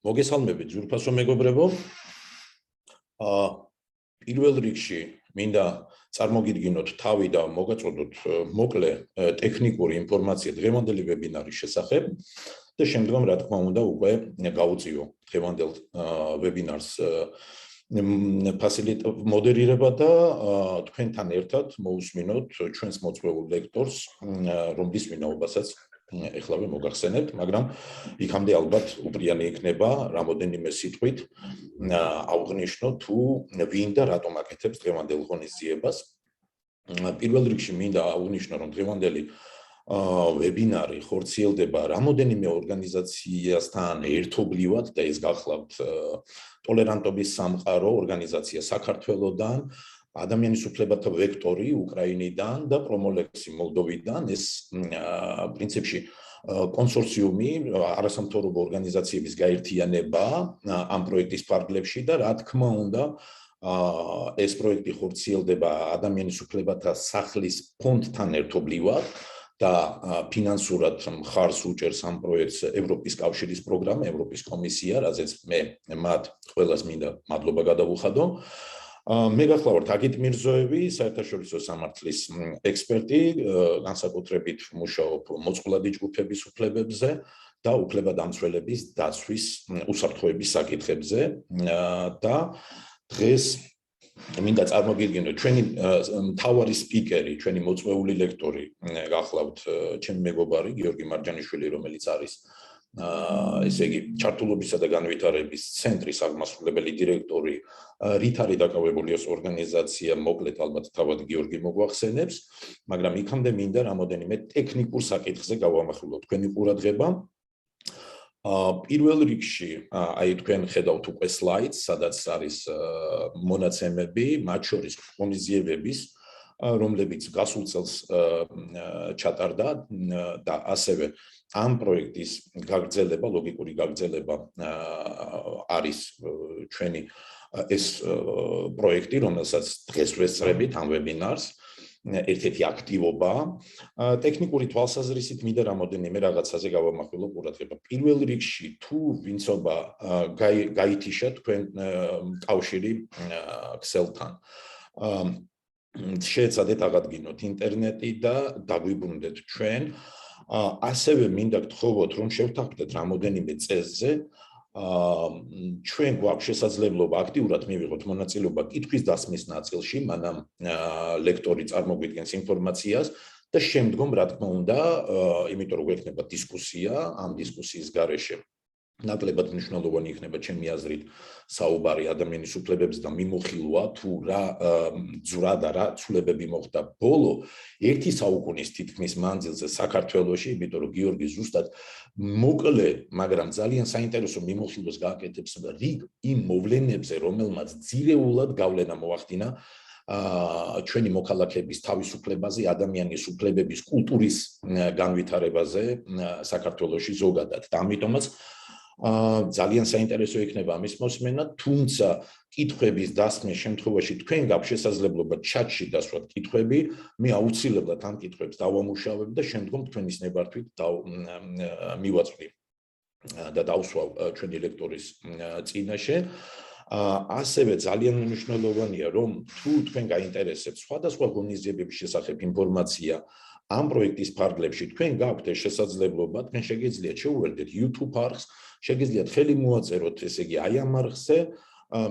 მოგესალმებით ძვირფასო მეგობრებო. პირველ რიგში მინდა წარმოგიდგინოთ თავი და მოგაწოდოთ მოკლე ტექნიკური ინფორმაცია დღევანდელი ვებინარის შესახებ და შემდგომ რა თქმა უნდა უკვე გავუწიო დღევანდელ ვებინარს მოდერირება და თქვენთან ერთად მოусმინოთ ჩვენს მოწვეულ ლექტორს, რომლის ვინაობასაც ეხლავე მოგახსენებთ, მაგრამ იქამდე ალბათ უპრიანი იქნება რამოდენიმე სიტყვით აღვნიშნო თუ ვინ და რატომ აკეთებს დღევანდელ ღონისძიებას. პირველ რიგში მინდა აღვნიშნო, რომ დღევანდელი ვებინარი ხორციელდება რამოდენიმე ორგანიზაციასთან ერთობლივად და ეს გახლავთ ტოლერანტობის სამყარო ორგანიზაცია საქართველოდან, ადამიანის უფლებათა ვექტორი უკრაინიდან და პრომოლექსი მოლდოვიდან. ეს პრინციპში კონსორციუმი არასამთავრობო ორგანიზაციების გაერთიანება ამ პროექტის ფარგლებში და რა თქმა უნდა ეს პროექტი ხორციელდება ადამიანის უფლებათა სახლის ფონდთან ერთობლივად და ფინანსურად მხარს უჭერს ამ პროექტს ევროპის კავშირის პროგრამა, ევროპის კომისია, რაზეც მე მათ ყველას მინდა მადლობა გადავუხადო. მე გახლავართ აგით მირზოევი, საერთაშორისო სამართლის ექსპერტი, განსაკუთრებით მუშაობ მოწყვლადი ჯგუფების უფლებებზე და უფლებადამცველების დაცვის უსაფრთხოების საკითხებზე და დღეს მინდა წარმოგიდგინოთ ჩვენი მთავარი სპიკერი, ჩვენი მოწვეული ლექტორი გახლავთ ჩემი მეგობარი გიორგი მარჯანიშვილი, რომელიც არის ესე იგი ჩართულობისა და განვითარების ცენტრის აღმასრულებელი დირექტორი, რით არის დაკავებული ეს ორგანიზაცია, მოკლედ ალბათ თავად გიორგი მოგვახსენებს, მაგრამ იქამდე მინდა რამოდენიმე ტექნიკურ საკითხზე გავამახვილოთ თქვენი ყურადღება. პირველ რიგში აი თქვენ ხედავთ უკვე სლაიდს, სადაც არის მონაცემები, მათ შორის ღონისძიებების, რომლებიც გასულ წელს ჩატარდა და ასევე ამ პროექტის გაგრძელება, ლოგიკური გაგრძელება არის ჩვენი ეს პროექტი, რომელსაც დღეს ვესწრებით ამ ვებინარს, ერთ-ერთი აქტივობა. ტექნიკური თვალსაზრისით მინდა რამოდენიმე რაღაცაზე გავამახვილო ყურადღება. პირველ რიგში თუ ვინცობა გაითიშა თქვენ კავშირი ქსელთან, შეეცადეთ აღადგინოთ ინტერნეტი და დაგვიბრუნდეთ ჩვენ. ასევე მინდა გთხოვოთ, რომ შევთანხმდეთ რამოდენიმე წესზე. ჩვენ გვაქვს შესაძლებლობა აქტიურად მივიღოთ მონაწილეობა კითხვის დასმის ნაწილში, მანამ ლექტორი წარმოგვიდგენს ინფორმაციას და შემდგომ რა თქმა უნდა, იმიტომ რომ გვექნება დისკუსია, ამ დისკუსიის გარეშე ნაკლებად მნიშვნელოვანი იქნება ჩემი აზრით საუბარი ადამიანის უფლებებზე და მიმოხილვა თუ რა ძვრა და რა ცვლილებები მოხდა ბოლო ერთი საუკუნის თითქმის მანძილზე საქართველოში, იმიტომ რომ გიორგი ზუსტად მოკლე, მაგრამ ძალიან საინტერესო მიმოხილვას გააკეთებს რიგ იმ მოვლენებზე, რომელმაც ძირეულად გავლენა მოახდინა ჩვენი მოქალაქეების თავისუფლებაზე, ადამიანის უფლებების კულტურის განვითარებაზე საქართველოში ზოგადად. და ამიტომაც ძალიან საინტერესო იქნება ამის მოსმენა, თუმცა კითხვების დასმის შემთხვევაში თქვენ გაქვთ შესაძლებლობა ჩატში დასვათ კითხვები, მე აუცილებლად ამ კითხვებს დავამუშავებ და შემდგომ თქვენის ნებართვით მივაწვდი და დავსვავ ჩვენი ლექტორის წინაშე. ასევე ძალიან მნიშვნელოვანია, რომ თუ თქვენ გაინტერესებთ სხვადასხვა ღონისძიებების შესახებ ინფორმაცია ამ პროექტის ფარგლებში, თქვენ გაქვთ შესაძლებლობა, თქვენ შეგიძლიათ შეუერთდეთ YouTube არხს, შეგიძლიათ ხელი მოაწეროთ, ესე იგი აი ამ არხზე,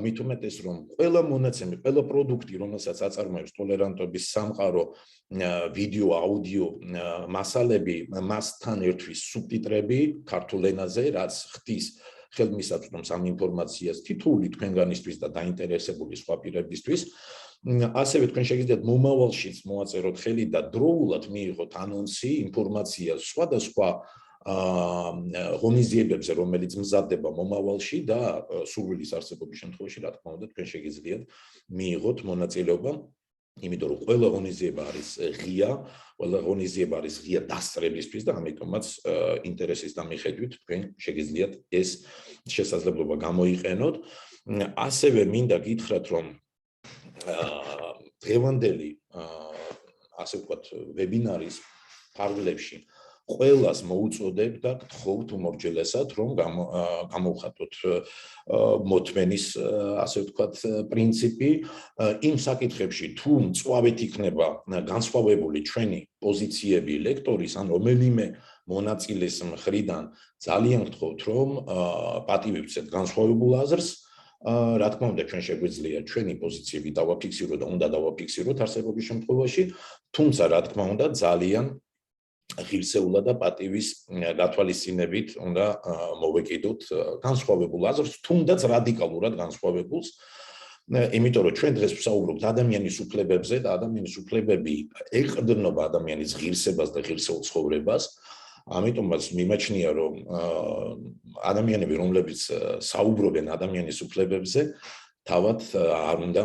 მით უმეტეს რომ ყველა მონაცემი, ყველა პროდუქტი, რომელსაც აწარმოებს ტოლერანტობის სამყარო, ვიდეო, აუდიო მასალები, მასთან ერთვის სუბტიტრები ქართულ ენაზე, რაც ხდის ხელმისაწვდომს ამ ინფორმაციას თითოეული თქვენგანისთვის და დაინტერესებული სხვა პირებისთვის. ასევე თქვენ შეგიძლიათ მომავალშიც მოაწეროთ ხელი და დროულად მიიღოთ ანონსი, ინფორმაცია სხვადასხვა ღონისძიებებზე, რომელიც მზადდება მომავალში და სურვილის არსებობის შემთხვევაში, რა თქმა უნდა, თქვენ შეგიძლიათ მიიღოთ მონაწილეობა, იმიტომ რომ ყველა ღონისძიება არის ღია, ყველა ღონისძიება არის ღია დასწრებისთვის და ამიტომაც ინტერესის დამიხედვით თქვენ შეგიძლიათ ეს შესაძლებლობა გამოიყენოთ. ასევე მინდა გითხრათ, რომ დღევანდელი ასე ვთქვათ ვებინარის ფარგლებში ყველას მოუწოდებ და გთხოვთ უმორჯელესად, რომ გამოვხატოთ მოთმენის, ასე ვთქვათ, პრინციპი იმ საკითხებში, თუ მწვავედ იქნება განსხვავებული ჩვენი პოზიციები ლექტორის ან რომელიმე მონაწილის მხრიდან, ძალიან გთხოვთ, რომ პატივივცეთ განსხვავებულ აზრს. რა თქმა უნდა, ჩვენ შეგვიძლია ჩვენი პოზიციები დავაფიქსიროთ და უნდა დავაფიქსიროთ არსებობის შემთხვევაში, თუმცა რა თქმა უნდა, ძალიან ღირსეულად და პატივის გათვალისწინებით უნდა მოვეკიდოთ განსხვავებულ აზრს, თუნდაც რადიკალურად განსხვავებულს. იმიტომ რომ ჩვენ დღეს ვსაუბრობთ ადამიანის უფლებებზე და ადამიანის უფლებები ეყრდნობა ადამიანის ღირსებას და ღირსეულ ცხოვრებას. ამიტომაც მიმაჩნია, რომ ადამიანები, რომლებიც საუბრობენ ადამიანის უფლებებზე, თავად არ უნდა,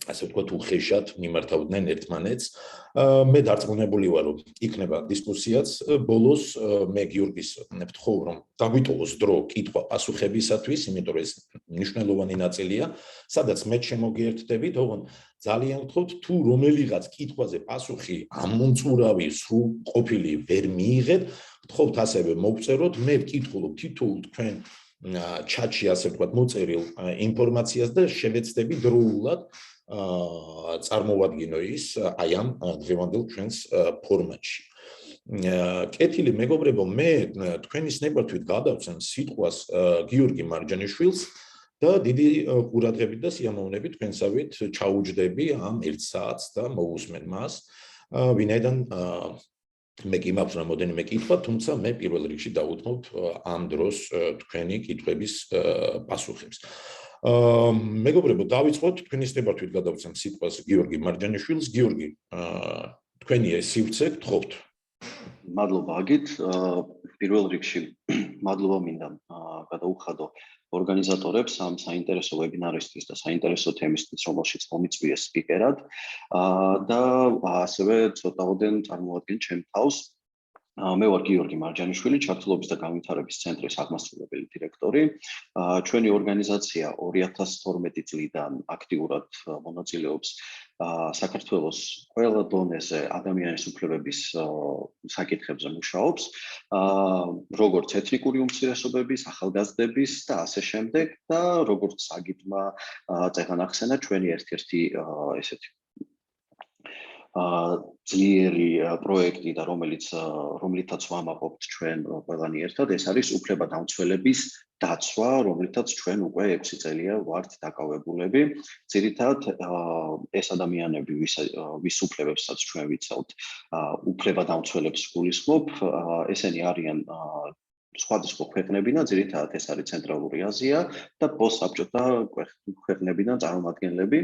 ასე ვთქვათ, უხეშად მიმართავდნენ ერთმანეთს. მე დარწმუნებული ვარ, რომ იქნება დისკუსიაც. ბოლოს მე გიორგის ვთხოვ, რომ დაგვიტოვოს დრო კითხვა-პასუხებისათვის, იმიტომ რომ ეს მნიშვნელოვანი ნაწილია, სადაც მე შემოგიერთდებით, ოღონდ ძალიან გთხოვთ, თუ რომელიღაც კითხვაზე პასუხი ამომწურავი, სრულყოფილი ვერ მიიღეთ, გთხოვთ ასევე მოგწეროთ, მე ვკითხულობ თითოეულ თქვენ ჩატში, ასე ვთქვათ, მოწერილ ინფორმაციას და შევეცდები დროულად წარმოვადგინო ის აი ამ დღევანდელ ჩვენს ფორმატში. კეთილი მეგობრებო, მე თქვენის ნებართვით გადავცემ სიტყვას გიორგი მარჯანიშვილს და დიდი ყურადღებით და სიამოვნებით თქვენსავით ჩაუჯდები ამ 1 საათს და მოусმენ მას. ვინაიდან მე კი მაქვს რამოდენიმე კითხვა, თუმცა მე პირველ რიგში დავუთმობ ამ დროს თქვენი კითხვების პასუხებს. მეგობრებო, დავიწყოთ თქვენის ნებართვით გადავცემ სიტყვას გიორგი მარჯანიშვილს. გიორგი, თქვენი ეს სივრცე გთხოვთ. მადლობა აგით. პირველ რიგში მადლობა მინდა გადაუხადო ორგანიზატორებს ამ საინტერესო ვებინარისთვის და საინტერესო თემისთვის, რომელშიც მომიწვიეს სპიკერად და ასევე ცოტაოდენ წარმოადგენ ჩემ თავს. მე ვარ გიორგი მარჯანიშვილი, ჩართულობის და განვითარების ცენტრის აღმასრულებელი დირექტორი. ჩვენი ორგანიზაცია 2012 წლიდან აქტიურად მონაწილეობს საქართველოს ყველა დონეზე ადამიანის უფლებების საკითხებზე მუშაობს, როგორც ეთნიკური უმცირესობების, ახალგაზრდების და ასე შემდეგ და როგორც აგიტმა წეგან ახსენა ჩვენი ერთ-ერთი ესეთი ძლიერი პროექტი და რომლითაც ვამაყობთ ჩვენ ყველანი ერთად, ეს არის უფლებადამცველების დაცვა, რომლითაც ჩვენ უკვე 6 წელია ვართ დაკავებულები. ძირითადად ეს ადამიანები, ვის უფლებებსაც ჩვენ ვიცავთ, უფლებადამცველებს გულისხმობ, ესენი არიან სხვადასხვა ქვეყნებიდან, ძირითადად ეს არის ცენტრალური აზია და პოსტსაბჭოთა ქვეყნებიდან წარმომადგენლები.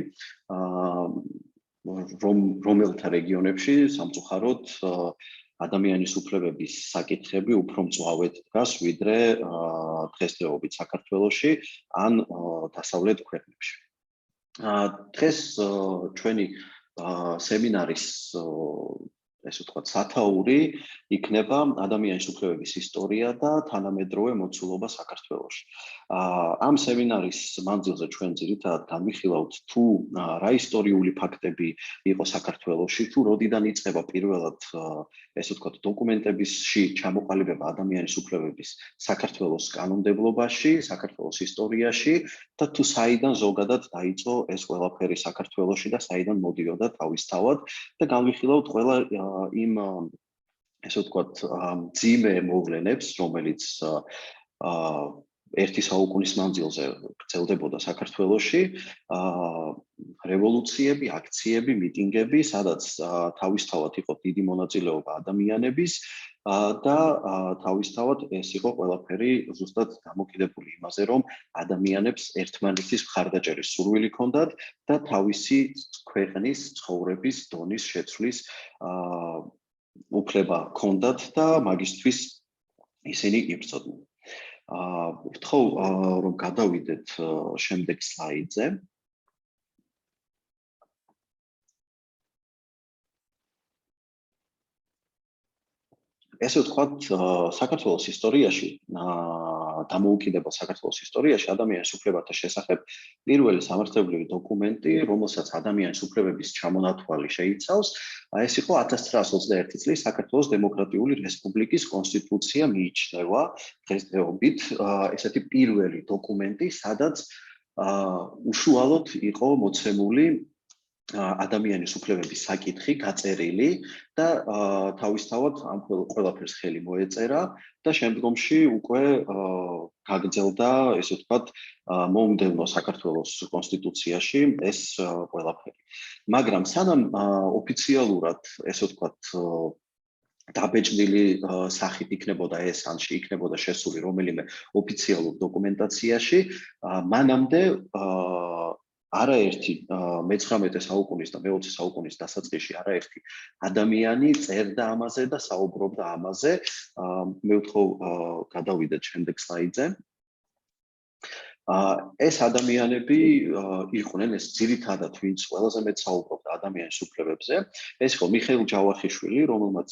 რომელთა რეგიონებში სამწუხაროდ ადამიანის უფლებების საკითხები უფრო მწვავედ დგას, ვიდრე დღესდღეობით საქართველოში ან დასავლეთ ქვეყნებში. დღეს ჩვენი სემინარის ესე ვთქვათ, სათაური იქნება ადამიანის უფლებების ისტორია და თანამედროვე მოცულობა საქართველოში. ამ სემინარის მანძილზე ჩვენ ძირითადად განვიხილავთ თუ რა ისტორიული ფაქტები იყო საქართველოში, თუ როდიდან იწყება პირველად ესე ვთქვათ, დოკუმენტებისში ჩამოყალიბება ადამიანის უფლებების საქართველოს კანონმდებლობაში, საქართველოს ისტორიაში და თუ საიდან ზოგადად დაიწყო ეს ყველაფერი საქართველოში და საიდან მოდიოდა თავისთავად და განვიხილავთ ყველა იმ ესე ვთქვათ, მძიმე მოვლენებს, რომელიც ერთი საუკუნის მანძილზე გრძელდებოდა საქართველოში, რევოლუციები, აქციები, მიტინგები, სადაც თავისთავად იყო დიდი მონაწილეობა ადამიანების და თავისთავად ეს იყო ყველაფერი ზუსტად დამოკიდებული იმაზე, რომ ადამიანებს ერთმანეთის მხარდაჭერის სურვილი ჰქონდათ და თავისი ქვეყნის ცხოვრების დონის შეცვლის უფლება ჰქონდათ და მაგისთვის ისინი იბრძოდნენ. ვთხოვ, რომ გადავიდეთ შემდეგ სლაიდზე. ესე ვთქვათ, საქართველოს ისტორიაში დამოუკიდებელ საქართველოს ისტორიაში ადამიანის უფლებათა შესახებ პირველი სამართლებრივი დოკუმენტი, რომელსაც ადამიანის უფლებების ჩამონათვალი შეიცავს, ეს იყო 1921 წლის საქართველოს დემოკრატიული რესპუბლიკის კონსტიტუცია მიიჩნევა დღესდღეობით ესეთი პირველი დოკუმენტი, სადაც უშუალოდ იყო მოცემული ადამიანის უფლებების საკითხი გაწერილი და თავისთავად ამ ყველაფერს ხელი მოეწერა და შემდგომში უკვე გაგრძელდა, ესე ვთქვათ, მომდევნო საქართველოს კონსტიტუციაში ეს ყველაფერი. მაგრამ სანამ ოფიციალურად, ესე ვთქვათ, დაბეჭდილი სახით იქნებოდა ეს, ან შეიქნებოდა შესული რომელიმე ოფიციალურ დოკუმენტაციაში, მანამდე არაერთი მე-19 საუკუნის და მე-20 საუკუნის დასაწყისში არაერთი ადამიანი წერდა ამაზე და საუბრობდა ამაზე. მე ვთხოვ გადავიდეთ შემდეგ სლაიდზე. ეს ადამიანები იყვნენ, ეს ძირითადად ვინც ყველაზე მეტ საუბრობდა ადამიანის უფლებებზე. ეს იყო მიხეილ ჯავახიშვილი, რომელმაც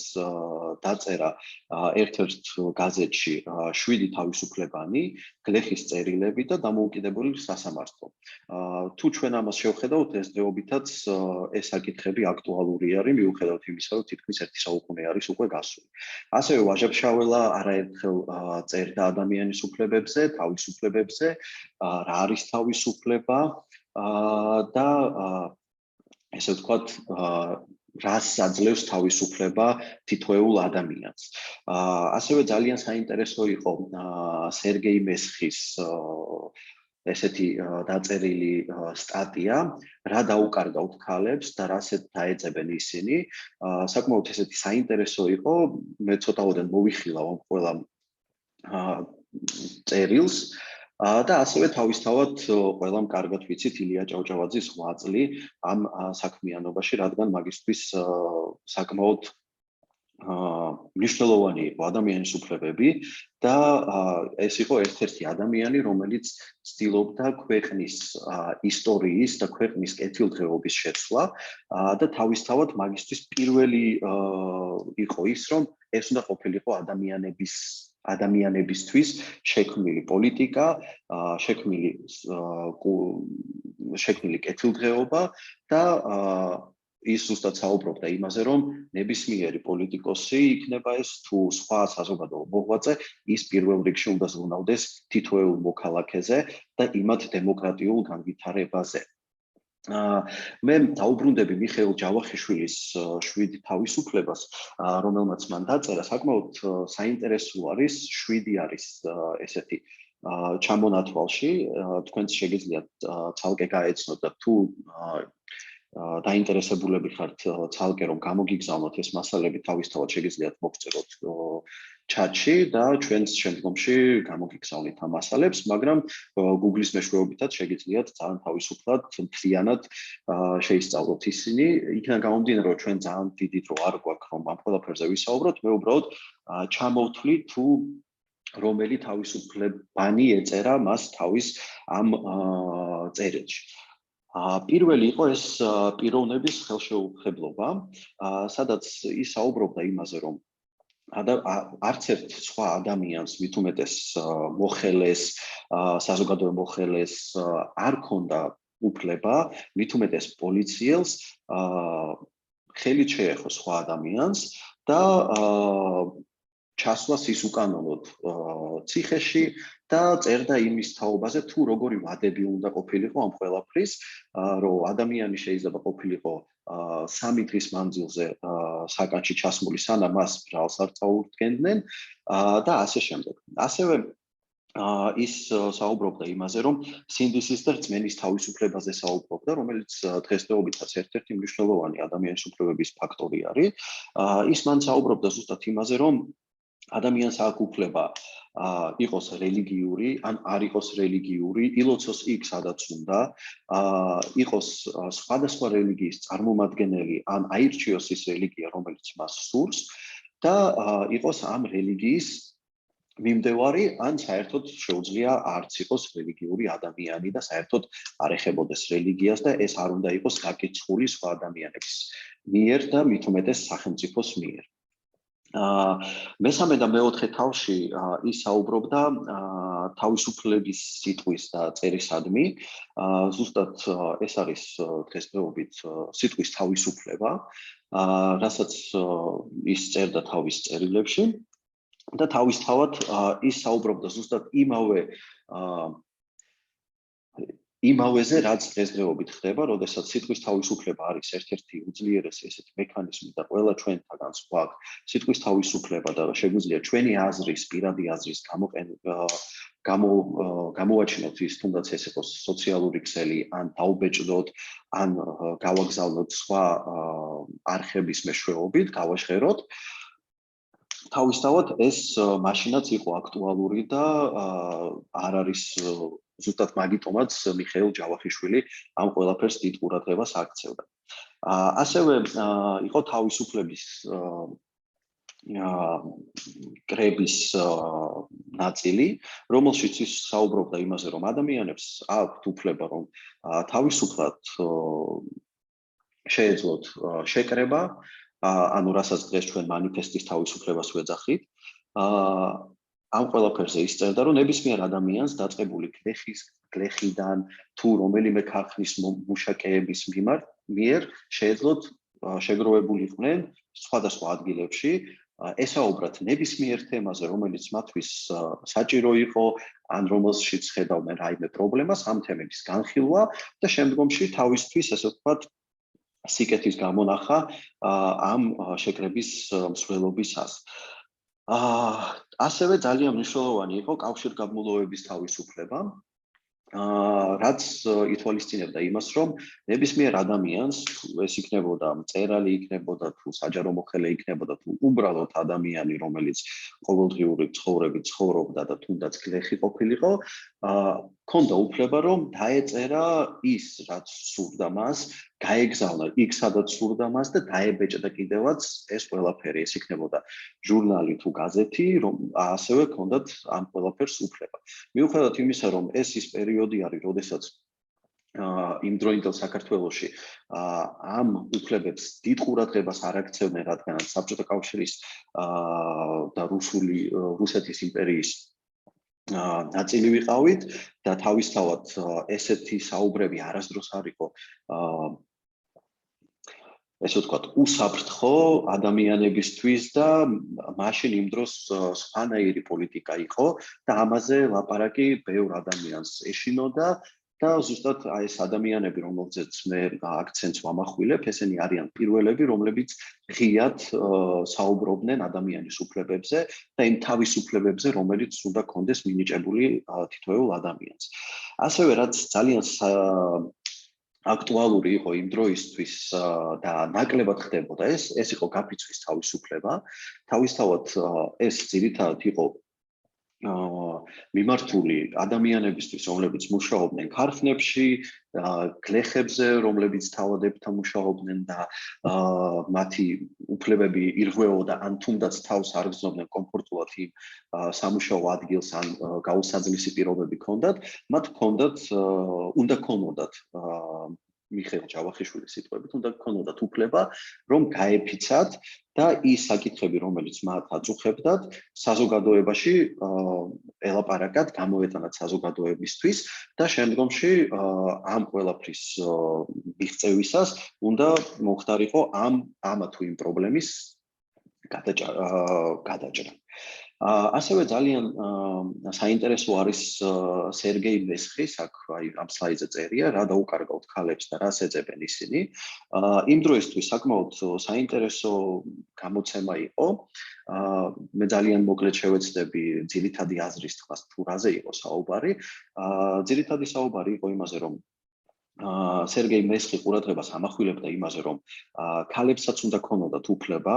დაწერა ერთ-ერთ გაზეთში 7 თავისუფლებანი, გლეხის წერილები და დამოუკიდებელი სასამართლო. თუ ჩვენ ამას შევხედავთ, დღესდღეობითაც ეს საკითხები აქტუალური არის, მიუხედავად იმისა, რომ თითქმის 1 საუკუნე არის უკვე გასული. ასევე ვაჟა-ფშაველა არაერთხელ წერდა ადამიანის უფლებებზე, თავისუფლებებზე, რა არის თავისუფლება და ესე ვთქვათ, რას აძლევს თავისუფლება თითოეულ ადამიანს. ასევე ძალიან საინტერესო იყო სერგეი მესხის ესეთი დაწერილი სტატია, რა დაუკარგავთ ქალებს და რას დაეძებენ ისინი. საკმაოდ ესეთი საინტერესო იყო, მე ცოტაოდენ მოვიხილავ ამ ყველა წერილს. და ასევე თავისთავად ყველამ კარგად ვიცით ილია ჭავჭავაძის ღვაწლი ამ საქმიანობაში, რადგან მაგისთვის საკმაოდ მნიშვნელოვანი იყო ადამიანის უფლებები და ეს იყო ერთ-ერთი ადამიანი, რომელიც ცდილობდა ქვეყნის ისტორიის და ქვეყნის კეთილდღეობის შეცვლა და თავისთავად მაგისთვის პირველი იყო ის, რომ ეს უნდა ყოფილიყო ადამიანებისთვის შექმნილი პოლიტიკა, შექმნილი კეთილდღეობა და ის ზუსტად საუბრობდა იმაზე, რომ ნებისმიერი პოლიტიკოსი იქნება ეს თუ სხვა საზოგადოებრივ მოღვაწე, ის პირველ რიგში უნდა ზრუნავდეს თითოეულ მოქალაქეზე და იმათ დემოკრატიულ განვითარებაზე. მე დაუბრუნდები მიხეილ ჯავახიშვილის 7 თავისუფლებას, რომელმაც მან დაწერა, საკმაოდ საინტერესო არის, 7 არის ესეთი ჩამონათვალში, თქვენც შეგიძლიათ ცალკე გაეცნოთ და თუ დაინტერესებულები ხართ ცალკე რომ გამოგიგზავნოთ ეს მასალები, თავისთავად შეგიძლიათ მოგწეროთ ჩატში და ჩვენს შემდგომში გამოგიგზავნით ამ მასალებს, მაგრამ Google-ის მეშვეობითაც შეგიძლიათ ძალიან თავისუფლად, მთლიანად შეისწავლოთ ისინი. იქიდან გამომდინარე, რომ ჩვენ ძალიან დიდი დრო არ გვაქვს, რომ ამ ყველაფერზე ვისაუბროთ, მე უბრალოდ ჩამოვთვლი თუ რომელი თავისუფლებანი ეწერა მას თავის ამ წერილში. პირველი იყო ეს პიროვნების ხელშეუხებლობა, სადაც ის საუბრობდა იმაზე, რომ არც ერთ სხვა ადამიანს მით უმეტეს მოხელეს, საზოგადოებრივ მოხელეს არ ქონდა უფლება, მით უმეტეს პოლიციელს ხელით შეეხო სხვა ადამიანს და ჩასვლას ის უკანონოდ ციხეში და წერდა იმის თაობაზე, თუ როგორი ვადები უნდა ყოფილიყო ამ ყველაფრის, რომ ადამიანი შეიძლება ყოფილიყო 3 დღის მანძილზე საკანში ჩასმული, სანამ მას ბრალს არ წაუდგენდნენ და ასე შემდეგ. ასევე ის საუბრობდა იმაზე, რომ სინდისის და რწმენის თავისუფლებაზე საუბრობდა, რომელიც დღესდღეობითაც ერთ-ერთი მნიშვნელოვანი ადამიანის უფლებების ფაქტორი არის. ის მან საუბრობდა ზუსტად იმაზე, რომ ადამიანს აქვს უფლება იყოს რელიგიური, ან არ იყოს რელიგიური, ილოცოს იქ, სადაც უნდა, იყოს სხვადასხვა რელიგიის წარმომადგენელი, ან აირჩიოს ის რელიგია, რომელიც მას სურს და იყოს ამ რელიგიის მიმდევარი, ან საერთოდ შეუძლია არც იყოს რელიგიური ადამიანი და საერთოდ არ ეხებოდეს რელიგიას და ეს არ უნდა იყოს გაკიცხული სხვა ადამიანების მიერ და მით უმეტეს სახელმწიფოს მიერ. მესამე და მეოთხე თავში ის საუბრობდა თავისუფლების სიტყვის და წერისადმი. ზუსტად ეს არის დღესდღეობით სიტყვის თავისუფლება, რასაც ის წერდა თავის წერილებში და თავისთავად ის საუბრობდა ზუსტად იმავეზე, რაც დღესდღეობით ხდება, როდესაც სიტყვის თავისუფლება არის ერთ-ერთი უძლიერესი ესეთი მექანიზმი და ყველა ჩვენთაგან სხვა სიტყვის თავისუფლება და შეგვიძლია ჩვენი აზრის, პირადი აზრის გამოვაჩინოთ ის, თუნდაც ეს იყოს სოციალური ქსელი, ან დაუბეჭდოთ, ან გავაგზავნოთ სხვა არხების მეშვეობით, გავაჟღეროთ. თავისთავად ეს მაშინაც იყო აქტუალური და არ არის ზუსტად მაგიტომაც მიხეილ ჯავახიშვილი ამ ყველაფერს დიდ ყურადღებას აქცევდა. ასევე იყო თავისუფლების კრების ნაწილი, რომელშიც ის საუბრობდა იმაზე, რომ ადამიანებს აქვთ უფლება, რომ თავისუფლად შეეძლოთ შეკრება, ანუ რასაც დღეს ჩვენ მანიფესტის თავისუფლებას ვეძახით. ამ ყველაფერზე ის წერდა, რომ ნებისმიერ ადამიანს დაწყებული გლეხიდან თუ რომელიმე ქარხნის მუშაკეების მიერ შეეძლოთ შეგროვებულიყვნენ სხვადასხვა ადგილებში, ესაუბრათ ნებისმიერ თემაზე, რომელიც მათთვის საჭირო იყო, ან რომელშიც ხედავდნენ რაიმე პრობლემას, ამ თემების განხილვა და შემდგომში თავისთვის, ესე ვთქვათ, სიკეთის გამონახა ამ შეკრების მსვლელობისას. ასევე ძალიან მნიშვნელოვანი იყო კავშირგაბმულობების თავისუფლება, რაც ითვალისწინებდა იმას, რომ ნებისმიერ ადამიანს, ეს იქნებოდა მწერალი, იქნებოდა თუ საჯარო მოხელე, იქნებოდა თუ უბრალოდ ადამიანი, რომელიც ყოველდღიური ცხოვრებით ცხოვრობდა და თუნდაც გლეხი ყოფილიყო, ჰქონდა უფლება, რომ დაეწერა ის, რაც სურდა მას, გაეგზავნა იქ, სადაც სურდა მას და დაებეჭდა კიდევაც ეს ყველაფერი, ეს იქნებოდა ჟურნალი თუ გაზეთი, რომ ასევე ჰქონდათ ამ ყველაფერს უფლება. მიუხედავად იმისა, რომ ეს ის პერიოდი არის, როდესაც იმდროინდელ საქართველოში ამ უფლებებს დიდ ყურადღებას არ აქცევდნენ, რადგან საბჭოთა კავშირის და რუსეთის იმპერიის ნაწილი ვიყავით და თავისთავად ესეთი საუბრები არასდროს არ იყო ესე ვთქვათ, უსაფრთხო ადამიანებისთვის და მაშინ იმ დროს სხვანაირი პოლიტიკა იყო და ამაზე ლაპარაკი ბევრ ადამიანს ეშინოდა და ზუსტად ეს ადამიანები, რომელზეც მე აქცენტს ვამახვილებ, ესენი არიან პირველები, რომლებიც ღიად საუბრობდნენ ადამიანის უფლებებზე და იმ თავისუფლებებზე, რომელიც უნდა კონდეს მინიჭებული თითოეულ ადამიანს. ასევე რაც ძალიან აქტუალური იყო იმ დროისთვის და ნაკლებად ხდებოდა ეს იყო გაფიცვის თავისუფლება. თავისთავად ეს ძირითადად იყო მიმართული ადამიანებისთვის, რომლებიც მუშაობდნენ ქარხნებში, გლეხებზე, რომლებიც თავადებთან მუშაობდნენ და მათი უფლებები ირღვეოდა, ან თუნდაც თავს არ გრძნობდნენ კომფორტულად იმ სამუშაო ადგილს, ან გაუსაძლისი პირობები ჰქონდათ, მათ უნდა ჰქონოდათ მიხეილ ჯავახიშვილის სიტყვებით, უნდა ჰქონოდათ უფლება, რომ გაეფიცათ და ის საკითხები, რომელიც მათ აწუხებდათ, საზოგადოებაში ელაპარაკათ, გამოეტანათ საზოგადოებისთვის და შემდგომში ამ ყველაფრის მიღწევისას უნდა მოხდარიყო ამა თუ იმ პრობლემის გადაჭრა. ასევე ძალიან საინტერესო არის სერგეი მესხის, აქ ამ სლაიდზე წერია, რა დაუკარგავთ ქალებს და რას ეძებენ ისინი. იმ დროისთვის საკმაოდ საინტერესო გამოცემა იყო. მე ძალიან მოკლედ შევეცდები ძირითადი აზრის თქმას, თუ რაზე იყო საუბარი. ძირითადი საუბარი იყო იმაზე, რომ სერგეი მესხი ყურადღებას ამახვილებდა იმაზე, რომ ქალებსაც უნდა ქონოდათ უფლება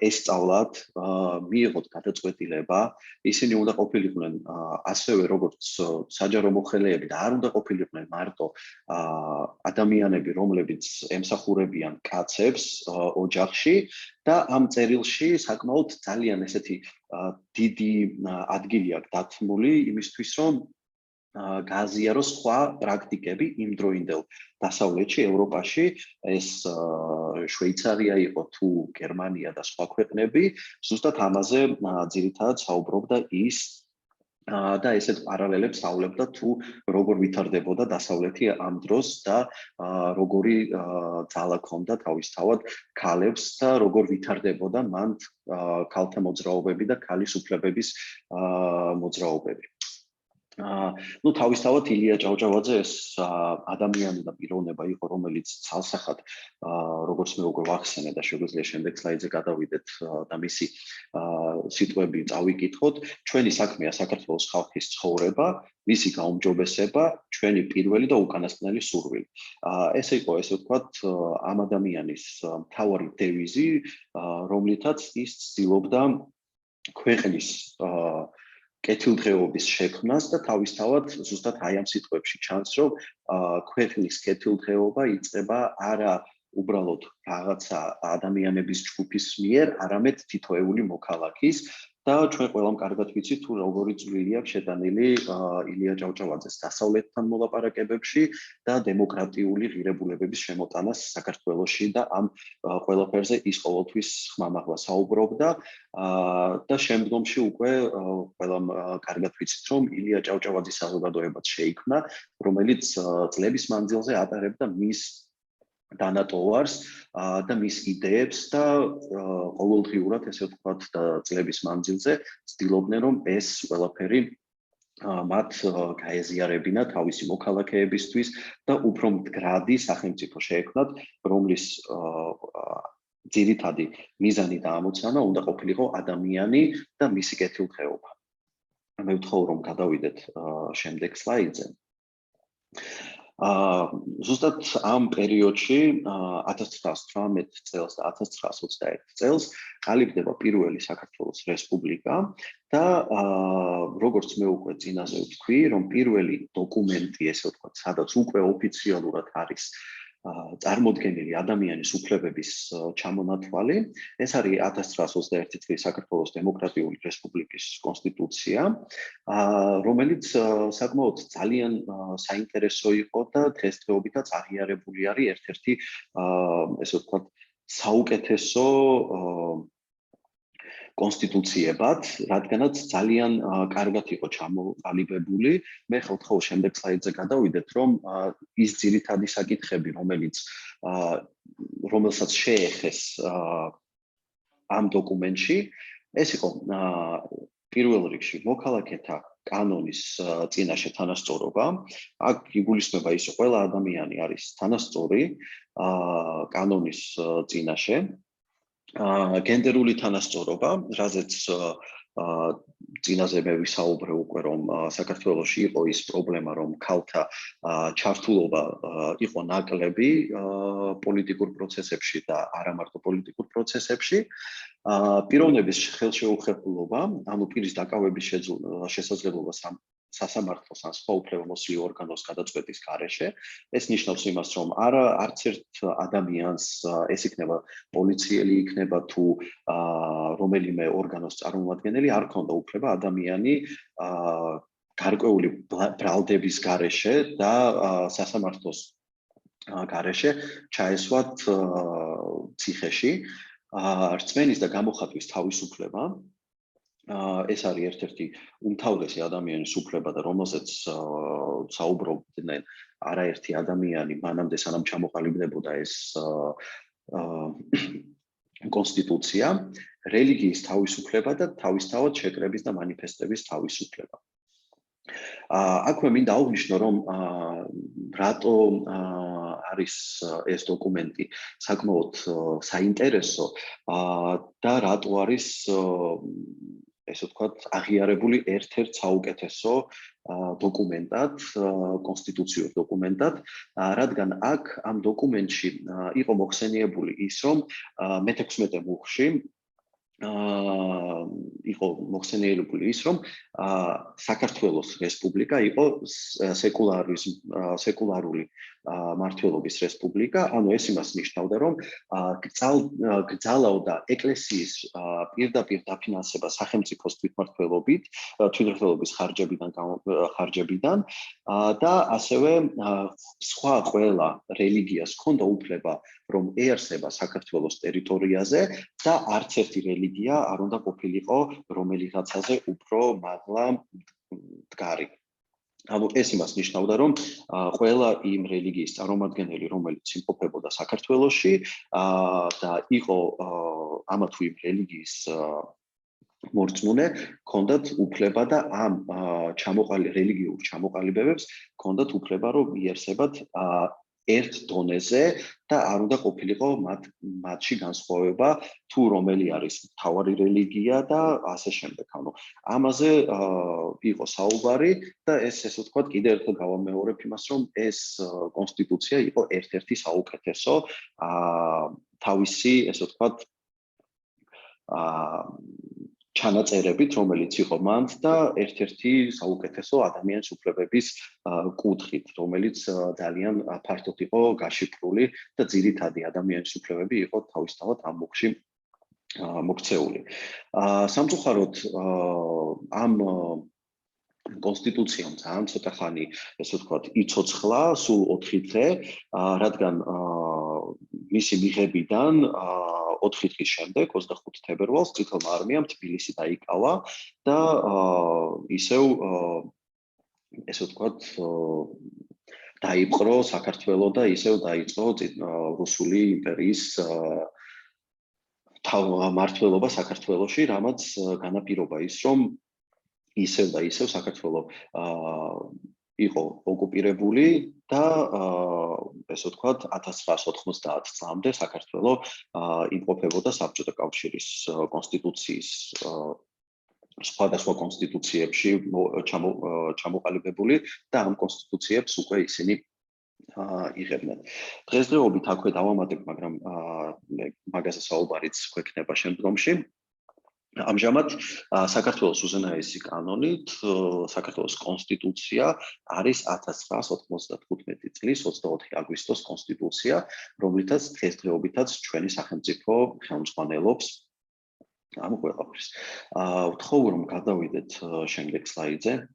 ესწავლათ, მიიღოთ გადაწყვეტილება, ისინი უნდა ყოფილიყვნენ ასევე როგორც საჯარო მოხელეები და არ უნდა ყოფილიყვნენ მარტო ადამიანები, რომლებიც ემსახურებიან კაცებს ოჯახში და ამ წერილში საკმაოდ ძალიან ესეთი დიდი ადგილი აქვს დათმული იმისთვის, რომ გააზიარო სხვა პრაქტიკები იმ დროინდელ დასავლეთში, ევროპაში, ეს შვეიცარია იყო თუ გერმანია და სხვა ქვეყნები, ზუსტად ამაზე ძირითადად საუბრობდა ის და ესეთ პარალელებს ავლებდა თუ როგორ ვითარდებოდა დასავლეთი ამ დროს და როგორი ძალა ჰქონდა თავისთავად ქალებს და როგორ ვითარდებოდა მან ქალთა მოძრაობები და ქალის უფლებების მოძრაობები. Ну, თავისთავად ილია ჭავჭავაძე ეს ადამიანი და პიროვნება იყო, რომელიც ცალსახად, როგორც მე უკვე ვახსენე და შეგვიძლია შემდეგ სლაიდზე გადავიდეთ და მისი სიტყვები წავიკითხოთ, ჩვენი საქმეა საქართველოს ხალხის ცხოვრება, მისი გაუმჯობესება, ჩვენი პირველი და უკანასკნელი სურვილი. ეს იყო, ესე ვთქვათ, ამ ადამიანის მთავარი დევიზი, რომლითაც ის ცდილობდა ქვეყნის კეთილდღეობის შექმნას და თავისთავად ზუსტად აი ამ სიტყვებში ჩანს, რომ ქვეყნის კეთილდღეობა იწყება არა უბრალოდ რაღაცა ადამიანების ჯგუფის მიერ, არამედ თითოეული მოქალაქის და ჩვენ ყველამ კარგად ვიცით თუ როგორი წვლილი აქვს შეტანილი ილია ჭავჭავაძეს დასავლეთთან მოლაპარაკებებში და დემოკრატიული ღირებულებების შემოტანას საქართველოში და ამ ყველაფერზე ის ყოველთვის ხმამაღლა საუბრობდა და შემდგომში უკვე ყველამ კარგად ვიცით რომ ილია ჭავჭავაძის საზოგადოებაც შეიქმნა, რომელიც წლების მანძილზე ატარებდა მის დანატოვარს და მის იდეებს და ყოველდღიურად ესე ვთქვათ და წლების მანძილზე ცდილობდნენ რომ ეს ყველაფერი მათ გაეზიარებინა თავისი მოქალაქეებისთვის და უფრო მდგრადი სახელმწიფო შეექმნათ, რომლის ძირითადი მიზანი და ამოცანა უნდა ყოფილიყო ადამიანი და მისი კეთილდღეობა. მე ვთხოვ რომ გადავიდეთ შემდეგ სლაიდზე. ზუსტად ამ პერიოდში 1918 წელს და 1921 წელს ყალიბდება პირველი საქართველოს რესპუბლიკა და როგორც მე უკვე წინაზე ვთქვი, რომ პირველი დოკუმენტი, ესე ვთქვათ, სადაც უკვე ოფიციალურად არის წარმოდგენილი ადამიანის უფლებების ჩამონათვალი, ეს არის 1921 წლის საქართველოს დემოკრატიული რესპუბლიკის კონსტიტუცია, რომელიც საკმაოდ ძალიან საინტერესო იყო და დღესდღეობითაც აღიარებული არის ერთ-ერთი, ესე ვთქვათ, საუკეთესო კონსტიტუციებად, რადგანაც ძალიან კარგად იყო ჩამოყალიბებული. მე ხალხო შემდეგ სლაიდზე გადავიდეთ, რომ ის ძირითადი საკითხები, რომელსაც შეეხეს ამ დოკუმენტში, ეს იყო პირველ რიგში მოქალაქეთა კანონის წინაშე თანასწორობა. აქ იგულისხმება ის, რომ ყველა ადამიანი არის თანასწორი კანონის წინაშე. გენდერული თანასწორობა, რაზეც წინაზე მე ვისაუბრე უკვე, რომ საქართველოში იყო ის პრობლემა, რომ ქალთა ჩართულობა იყო ნაკლები პოლიტიკურ პროცესებში და არა მარტო პოლიტიკურ პროცესებში. პიროვნების ხელშეუხებლობა, ანუ პირის დაკავების შესაძლებლობა სასამართლოს ან სხვა უფლებამოსილი ორგანოს გადაწყვეტის გარეშე. ეს ნიშნავს იმას, რომ არც ერთ ადამიანს, ეს იქნება პოლიციელი, იქნება თუ რომელიმე ორგანოს წარმომადგენელი, არ ქონდა უფლება ადამიანი გარკვეული ბრალდების გარეშე და სასამართლოს გარეშე ჩაესვათ ციხეში. რწმენის და გამოხატვის თავისუფლება, ეს არის ერთ-ერთი უმთავრესი ადამიანის უფლება და რომელზეც საუბრობდნენ არაერთი ადამიანი მანამდე სანამ ჩამოყალიბდებოდა ეს კონსტიტუცია, რელიგიის თავისუფლება და თავისთავად შეკრების და მანიფესტების თავისუფლება. აქვე მინდა აღვნიშნო, რომ რატო არის ეს დოკუმენტი საკმაოდ საინტერესო და რატო არის ესე ვთქვათ, აღიარებული ერთ-ერთ საუკეთესო დოკუმენტად, კონსტიტუციურ დოკუმენტად, რადგან აქ ამ დოკუმენტში იყო მოხსენიებული ის, რომ მე-16 მუხლში იყო მოხსენიებული ის, რომ საქართველოს რესპუბლიკა იყო სეკულარული მმართველობის რესპუბლიკა, ანუ ეს იმას ნიშნავდა, რომ გრძალავდა ეკლესიის პირდაპირ დაფინანსება სახელმწიფოს თვითმმართველობის ხარჯებიდან და ასევე სხვა ყველა რელიგიას ჰქონდა უფლება, რომ ეარსება საქართველოს ტერიტორიაზე და არც ერთი რელიგია არ უნდა ყოფილიყო რომელიღაცაზე უფრო მაღლა მდგარი. ანუ ეს იმას ნიშნავდა, რომ ყველა იმ რელიგიის წარმომადგენელი, რომელიც იმყოფებოდა საქართველოში და იყო ამა თუ იმ რელიგიის მორწმუნე, ჰქონდათ უფლება და ამ რელიგიურ ჩამოყალიბებებს ჰქონდათ უფლება, რომ იარსებათ ერთ დონეზე და არ უნდა ყოფილიყო მათში განსხვავება თუ რომელი არის მთავარი რელიგია და ასე შემდეგ. ანუ ამაზე იყო საუბარი და ეს ესე ვთქვათ, კიდევ ერთხელ გავამეორებ იმას, რომ ეს კონსტიტუცია იყო ერთ-ერთი საუკეთესო თავისი, ესე ვთქვათ, ჩანაწერებით, რომელიც იყო მანდ და ერთ-ერთი საუკეთესო ადამიანის უფლებების კუთხით, რომელიც ძალიან ფართოდ იყო გაშიფრული და ძირითადი ადამიანის უფლებები იყო თავისთავად ამ მუხში მოქცეული. სამწუხაროდ ამ კონსტიტუციამ ძალიან ცოტა ხანი, ესე ვთქვათ, იცოცხლა, სულ 4 დღე, რადგან მისი მიღებიდან 4 დღის შემდეგ 25 თებერვალს წითელმა არმიამ თბილისი დაიკავა და ისევ ესე ვთქვათ დაიპყრო საქართველო და ისევ დაიწყო რუსული იმპერიის მმართველობა საქართველოში, რამაც განაპირობა ის, რომ ისევ და ისევ საქართველო იყო ოკუპირებული და ესე ვთქვათ 1990 წლამდე საქართველო იმყოფებოდა საბჭოთა კავშირის კონსტიტუციის სხვადასხვა კონსტიტუციებში ჩამოყალიბებული და ამ კონსტიტუციებს უკვე ისინი იღებდნენ. დღესდღეობით აქვე დავამატებ, მაგრამ მაგაზე საუბარიც გვექნება შემდგომში. ამჟამად საქართველოს უზენაესი კანონით საქართველოს კონსტიტუცია არის 1995 წლის 24 აგვისტოს კონსტიტუცია, რომლითაც დღესდღეობითაც ჩვენი სახელმწიფო ხელმძღვანელობს ამ ყველაფერს. ვთხოვ, რომ გადავიდეთ შემდეგ სლაიდზე.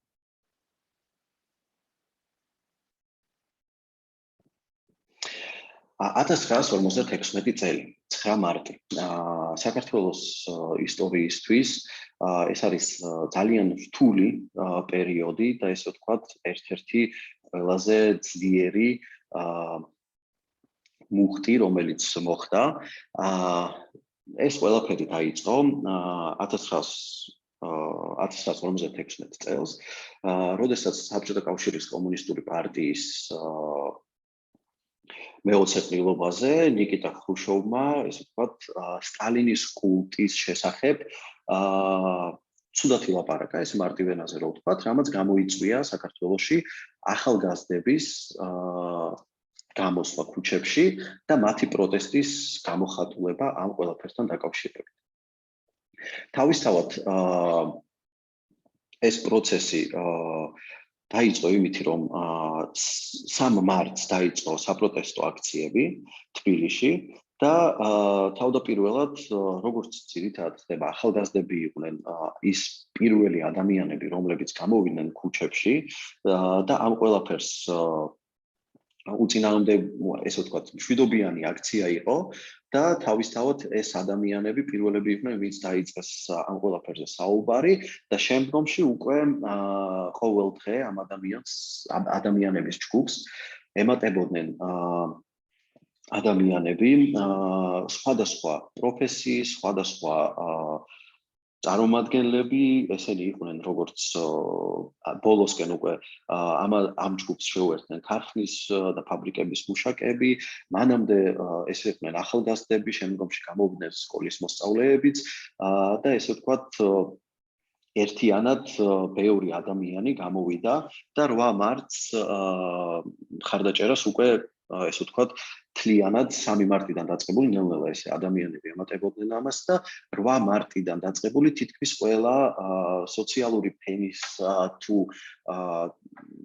Atas ras ormozat 16 წელი, 9 მარტი. საქართველოს ისტორიისთვის ეს არის ძალიან რთული პერიოდი და ესე ვთქვათ, ერთ-ერთი ყველაზე ძლიერი მუხტი, რომელიც მოხდა. ეს ყველაფერი დაიწყო 1956 წელს, როდესაც საბჭოთა კავშირის კომუნისტური პარტიის მეოცე ყრილობაზე ნიკიტა ხრუშოვმა, ესე ვთქვათ, სტალინის კულტის შესახებ ცუდად ილაპარაკა, ეს მარტივ ენაზე რო ვთქვათ, რამაც გამოიწვია საქართველოში ახალგაზრდების გამოსვლა ქუჩებში და მათი პროტესტის გამოხატულება ამ ყველაფერთან დაკავშირებით. თავისთავად ეს პროცესი დაიწყო იმით, რომ 3 მარტს დაიწყო საპროტესტო აქციები თბილისში და თავდაპირველად, როგორც ძირითადად ხდება, ახალგაზრდები იყვნენ ის პირველი ადამიანები, რომლებიც გამოვიდნენ ქუჩებში და ამ ყველაფერს ესე ვთქვათ, მშვიდობიანი აქცია იყო და თავისთავად ეს ადამიანები პირველები იყვნენ, ვინც დაიწყეს ამ ყველაფერზე საუბარი და შემდგომში უკვე ყოველ დღე ამ ადამიანების ჯგუფს ემატებოდნენ ადამიანები სხვადასხვა პროფესიის, სხვადასხვა წარმომადგენლები, ესენი იყვნენ როგორც ბოლოსკენ უკვე ამ ჯგუფს შეუერთდნენ ქარხნის და ფაბრიკების მუშაკები, მანამდე ესე იყვნენ ახალგაზრდები, შემდგომში გამოვიდნენ სკოლის მოსწავლეებიც და ესე ვთქვათ, ერთიანად ბევრი ადამიანი გამოვიდა და 8 მარტს ხარდაჭერას უკვე ესე ვთქვათ, თლიანად 3 მარტიდან დაწყებული ნელ-ნელა ესე ადამიანები ემატებოდნენ ამას და 8 მარტიდან დაწყებული თითქმის ყველა სოციალური ფენის თუ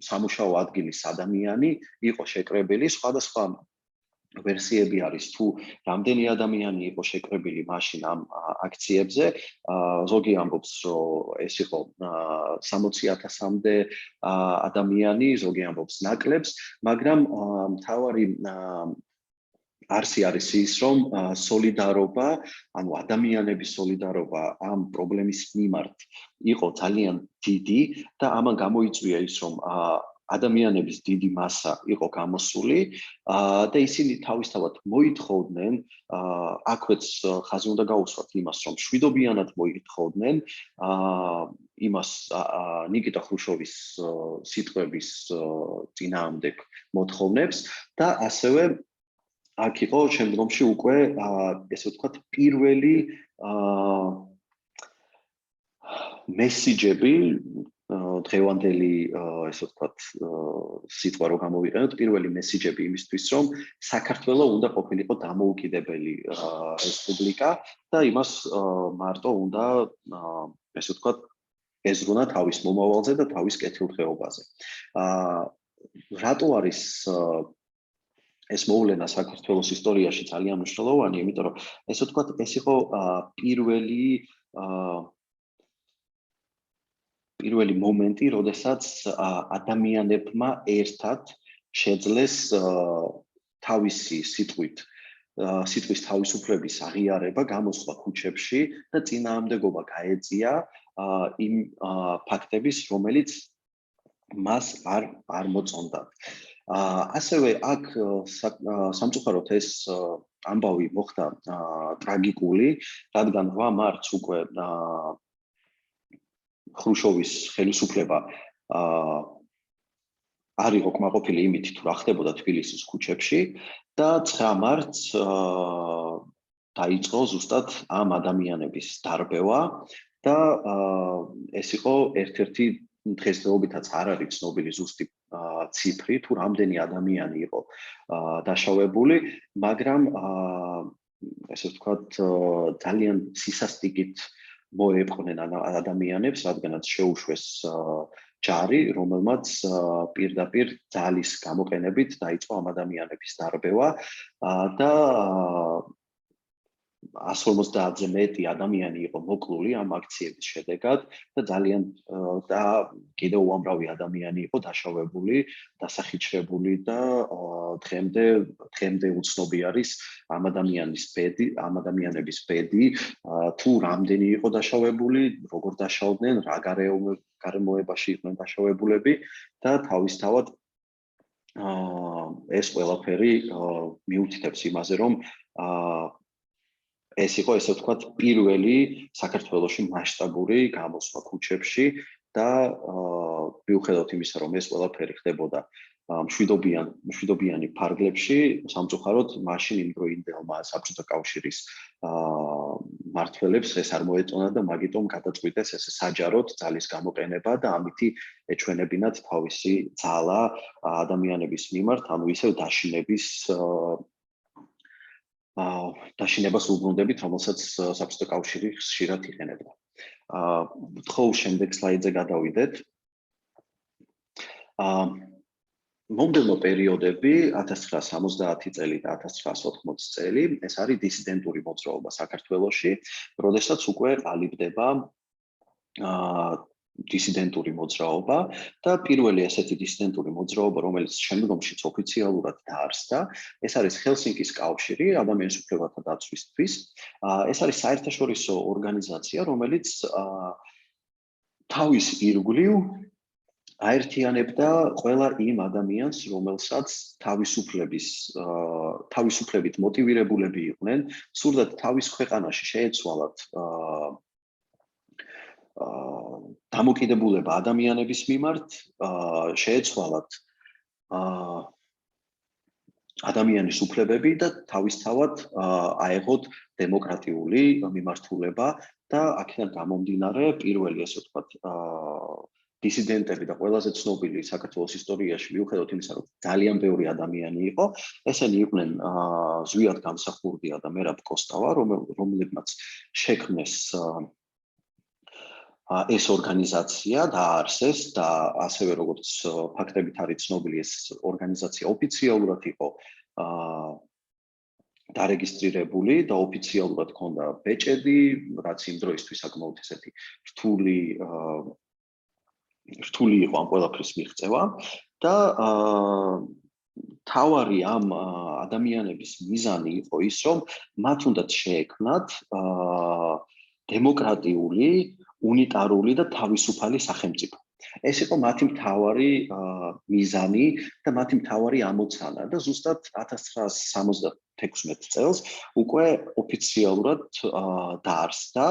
სამუშაო ადგილის ადამიანი იყო შეკრებილი, სხვადასხვა ვერსიები არის თუ რამდენი ადამიანი იყო შეკრებილი მაშინ ამ აქციებზე, ზოგი ამბობს, რომ ეს იყო 60,000-მდე ადამიანი, ზოგი ამბობს ნაკლებს, მაგრამ მთავარი არსი არის ის, რომ სოლიდარობა, ანუ ადამიანების სოლიდარობა ამ პრობლემის მიმართ იყო ძალიან დიდი და ამან გამოიწვია ის, რომ ადამიანების დიდი მასა იყო გამოსული და ისინი თავისთავად მოითხოვდნენ, აქვეც ხაზი უნდა გაუსვათ იმას, რომ მშვიდობიანად მოითხოვდნენ იმას ნიკიტა ხრუშოვის სიტყვების წინააღმდეგ მოთხოვნებს და ასევე აქ იყო შემდგომში უკვე ესე ვთქვათ პირველი მესიჯები დღევანდელი ესე ვთქვათ სიტყვა რო გამოვიყენოთ, პირველი მესიჯები იმისთვის, რომ საქართველოს უნდა ყოფილიყო დამოუკიდებელი რესპუბლიკა და იმას მარტო უნდა ესე ვთქვათ ეზრუნა თავის მომავალზე და თავის კეთილდღეობაზე. რატო არის ეს მოვლენა საქართველოს ისტორიაში ძალიან მნიშვნელოვანი, იმიტომ რომ ესე ვთქვათ, ეს იყო პირველი მომენტი, როდესაც ადამიანებმა ერთად შეძლეს თავისი სიტყვის თავისუფლების აღიარება გამოსვლა ქუჩებში და წინააღმდეგობა გაეწია იმ ფაქტების, რომელიც მას არ მოწონდა. ასევე აქ სამწუხაროდ ეს ამბავი მოხდა ტრაგიკული, რადგან 8 მარტს უკვე ხრუშოვის ხელისუფლება არ იყო კმაყოფილი იმით, თუ რა ხდებოდა თბილისის ქუჩებში და 9 მარტს დაიწყო ზუსტად ამ ადამიანების დარბევა და ეს იყო ერთ-ერთი დღესდღეობითაც არ არის ცნობილი ზუსტი ციფრი, თუ რამდენი ადამიანი იყო დაშავებული, მაგრამ ესე ვთქვათ, ძალიან სისასტიკით მოეპყნენ ადამიანებს, რადგანაც შეუშვეს ჯარი, რომელმაც პირდაპირ ძალის გამოყენებით დაიწყო ამ ადამიანების დარბევა და 150-ზე მეტი ადამიანი იყო მოკლული ამ აქციების შედეგად და ძალიან და კიდევ უამრავი ადამიანი იყო დაშავებული, დასახიჩრებული და დღემდე უცნობი არის ამ ადამიანების ბედი, თუ რამდენი იყო დაშავებული, როგორ დაშავდნენ, რა გარემოებაში იყვნენ დაშავებულები და თავისთავად ეს ყველაფერი მიუთითებს იმაზე, რომ ეს იყო ესე ვთქვათ პირველი საქართველოში მასშტაბური გამოსვლა ქუჩებში და მიუხედავად იმისა, რომ ეს ყველაფერი ხდებოდა მშვიდობიანი ფარგლებში, სამწუხაროდ მაშინ იმდროინდელმა საბჭოთა კავშირის მმართველებს ეს არ მოეწონა და მაგიტომ გადაწყვიტეს ესე საჯაროდ ძალის გამოყენება და ამითი ეჩვენებინათ თავისი ძალა ადამიანების მიმართ, ანუ ისევ დაშინებას უბრუნდებით, რომელსაც საბჭოთა კავშირი ხშირად იყენებდა. ვთხოვ შემდეგ სლაიდზე გადავიდეთ. მომდევნო პერიოდები 1970 წელი და 1980 წელი ეს არის დისიდენტური მოძრაობა საქართველოში, როდესაც უკვე ყალიბდება დისიდენტური მოძრაობა და პირველი ესეთი დისიდენტური მოძრაობა, რომელიც შემდგომშიც ოფიციალურად დაარსდა, ეს არის ჰელსინკის კავშირი ადამიანის უფლებათა დაცვისთვის. ეს არის საერთაშორისო ორგანიზაცია, რომელიც თავის ირგვლივ აერთიანებდა ყველა იმ ადამიანს, რომელსაც თავისუფლებით მოტივირებულები იყვნენ, სურდათ თავის ქვეყანაში შეეცვალათ დამოკიდებულება ადამიანების მიმართ, შეეცვალათ ადამიანის უფლებები და თავისთავად აეღოთ დემოკრატიული მიმართულება და აქედან გამომდინარე პირველი, ესე ვთქვათ, დისიდენტები და ყველაზე ცნობილი საქართველოს ისტორიაში მიუხედავად იმისა, რომ ძალიან ბევრი ადამიანი იყო, ესენი იყვნენ ზვიად გამსახურდია და მერაბ კოსტავა, რომლებმაც შექმნეს ეს ორგანიზაცია დააარსეს და ასევე როგორც ფაქტებით არის ცნობილი, ეს ორგანიზაცია ოფიციალურად იყო დარეგისტრირებული და ოფიციალურად ჰქონდა ბეჭედი, რაც იმ დროისთვის საკმაოდ ესეთი რთული იყო ამ ყველაფრის მიღწევა და თავარი ამ ადამიანების მიზანი იყო ის, რომ მათ უნდათ შეექმნათ დემოკრატიული, უნიტარული და თავისუფალი სახელმწიფო. ეს იყო მათი მთავარი მიზანი და მათი მთავარი ამოცანა და ზუსტად 1976 წელს უკვე ოფიციალურად დაარსდა